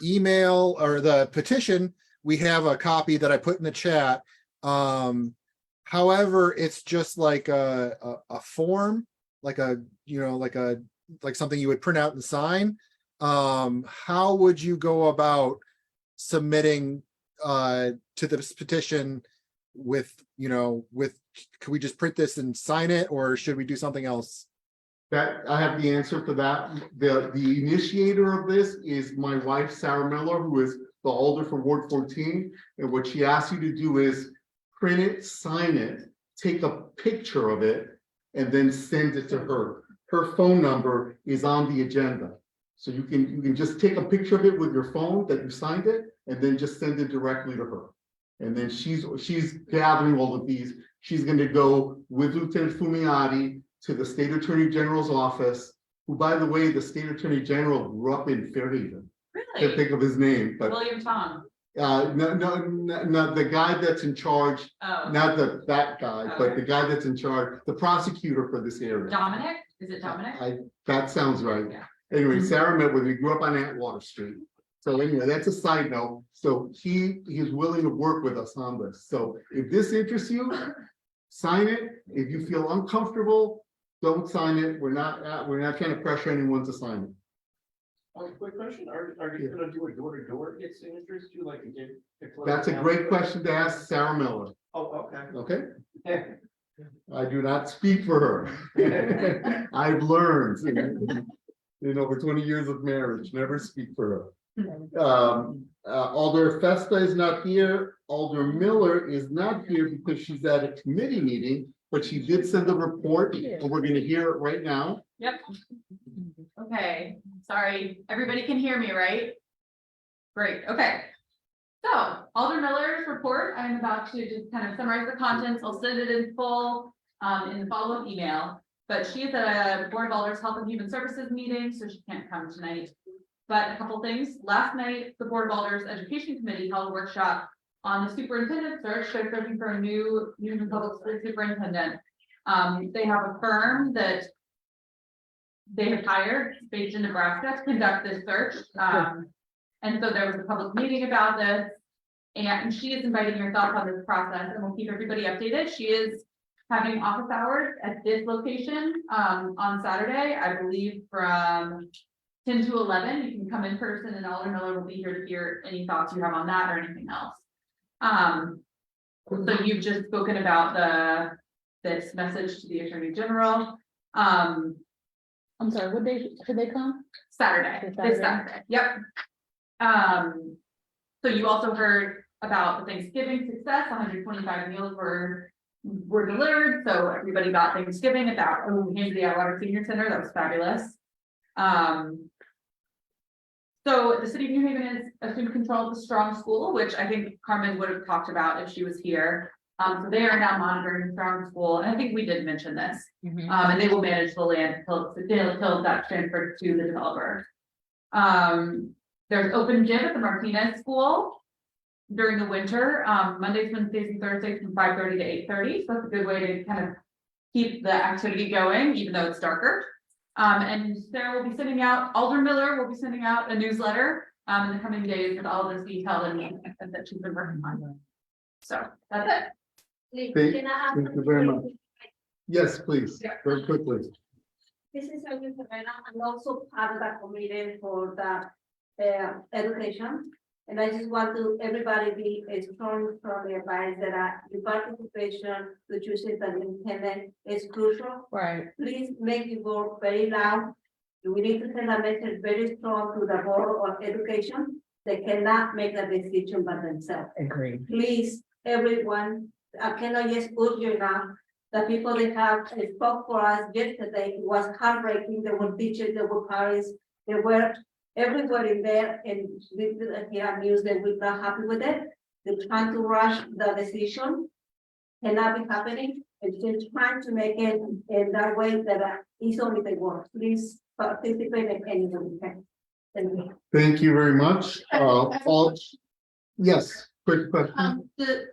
email or the petition, we have a copy that I put in the chat. However, it's just like a form, like like something you would print out and sign. How would you go about submitting to this petition with, could we just print this and sign it, or should we do something else? That I have the answer for that. The initiator of this is my wife, Sarah Miller, who is the alder from Ward 14. And what she asks you to do is print it, sign it, take a picture of it, and then send it to her. Her phone number is on the agenda. So you can just take a picture of it with your phone that you signed it, and then just send it directly to her. And then she's gathering all of these. She's going to go with Lieutenant Fumiati to the State Attorney General's office, who, by the way, the State Attorney General grew up in Fairhaven. Can't think of his name, but William Tom. no, the guy that's in charge, Oh. not that guy, but the guy that's in charge, the prosecutor for this area. Dominic, is it Dominic? That sounds right. Yeah. Anyway, Sarah met with me, grew up on Atwater Street. So anyway, that's a side note. So he is willing to work with us on this. So if this interests you, sign it. If you feel uncomfortable, don't sign it. We're not trying to pressure anyone to sign it. Quick question, are you gonna do a door-to-door get signatures too, like you did? That's a great question to ask Sarah Miller. Oh, okay. Okay? Yeah. I do not speak for her. I've learned in over 20 years of marriage, never speak for her. Alder Festa is not here. Alder Miller is not here because she's at a committee meeting, but she did send a report and we're gonna hear it right now. Yep. Okay, sorry, everybody can hear me, right? Great, okay. So Alder Miller's report, I'm about to just kind of summarize the contents. I'll send it in full in the follow-up email. But she is at a Board of Alders Health and Human Services meeting, so she can't come tonight. But a couple things. Last night, the Board of Alders Education Committee held a workshop on the superintendent search. They're searching for a new public school superintendent. They have a firm that they have hired based in Nebraska to conduct this search. And so there was a public meeting about this. And she is inviting your thoughts on this process, and we'll keep everybody updated. She is having office hours at this location on Saturday, I believe from 10 to 11. You can come in person and Alder Miller will be here to hear any thoughts you have on that or anything else. So you've just spoken about this message to the Attorney General. I'm sorry, what day should they come? Saturday, this Saturday, yep. So you also heard about the Thanksgiving success, 125 meals were delivered, so everybody got Thanksgiving at that Hamzy Atwater Senior Center. That was fabulous. So the city of New Haven has assumed control of the Strong School, which I think Carmen would have talked about if she was here. So they are now monitoring the Strong School, and I think we did mention this. And they will manage the land until that's transferred to the developer. There's open gym at the Martinez School during the winter, Mondays, Wednesdays, and Thursdays from 5:30 to 8:30. So that's a good way to kind of keep the activity going, even though it's darker. And Sarah will be sending out, Alder Miller will be sending out a newsletter in the coming days with all this detail and that she's been working on. So that's it. Thank Can I ask thank you very much. Yes, please, very quickly. This is Sonia Ferreira. I'm also part of the committee for the education. And I just want to everybody be strongly advise that the participation, the choosing the independent is crucial. Right. Please make your vote very loud. We need to send a message very strong to the Board of Education. They cannot make a decision by themselves. Agreed. Please, everyone, I cannot just urge you now. The people that have spoke for us yesterday was heartbreaking. There were teachers, there were parents, there were everywhere in there, and we hear news that we're not happy with it. They're trying to rush the decision. Cannot be happening. And they're trying to make it in that way that is only the work. Please participate in any way you can. Thank you. Thank you very much. All, yes, quick question. The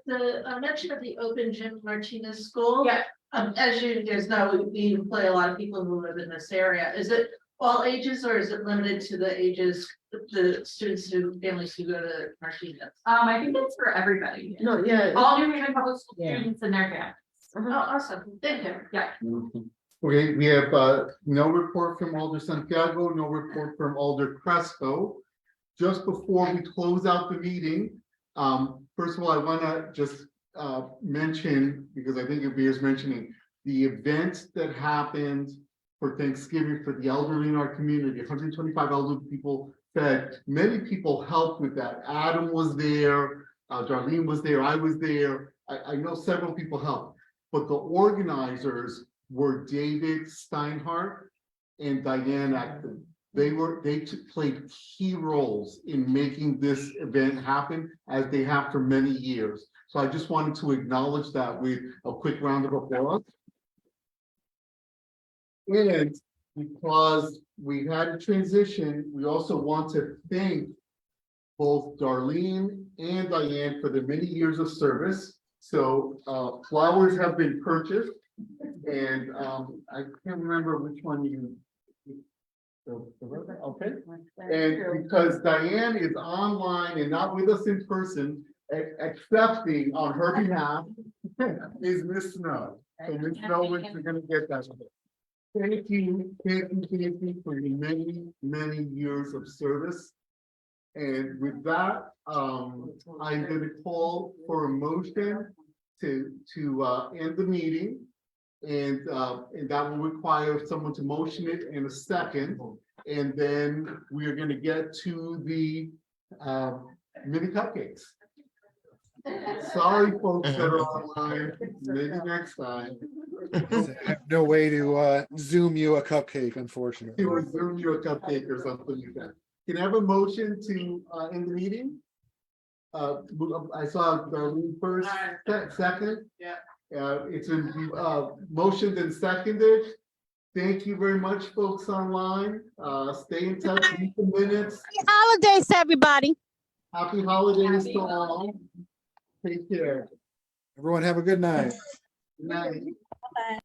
mention of the open gym Martinez School. Yeah. As you guys know, we employ a lot of people who live in this area. Is it all ages or is it limited to the ages, the students who, families who go to Martinez? I think it's for everybody. No, yeah. All New Haven Public School Yeah. students and their families. Oh, awesome. Thank you. Yeah. Okay, we have no report from Alder Santiago, no report from Alder Crespo. Just before we close out the meeting, first of all, I want to just mention, because I think it bears mentioning, the event that happened for Thanksgiving for the elderly in our community. 125 elderly people fed. Many people helped with that. Adam was there, Darlene was there, I was there. I know several people helped, but the organizers were David Steinhardt and Diane Acton. They played key roles in making this event happen, as they have for many years. So I just wanted to acknowledge that with a quick round of applause. And because we had a transition, we also want to thank both Darlene and Diane for their many years of service. So flowers have been purchased, and I can't remember which one you. Okay, and because Diane is online and not with us in person, accepting on her behalf is Miss Snow. So Miss Snow, we're gonna get that. Thank you for your many years of service. And with that, I'm gonna call for a motion to end the meeting. And that will require someone to motion it in a second. And then we are gonna get to the mini cupcakes. Sorry, folks that are online, maybe next time. I have no way to zoom you a cupcake, unfortunately. It was Zoom you a cupcake or something like that. Can I have a motion to end the meeting? I saw Darlene first, second. Yeah. It's been motioned and seconded. Thank you very much, folks online. Stay in touch, read the minutes. Happy holidays, everybody. Happy holidays to all. Take care. Everyone have a good night. Good night. Bye.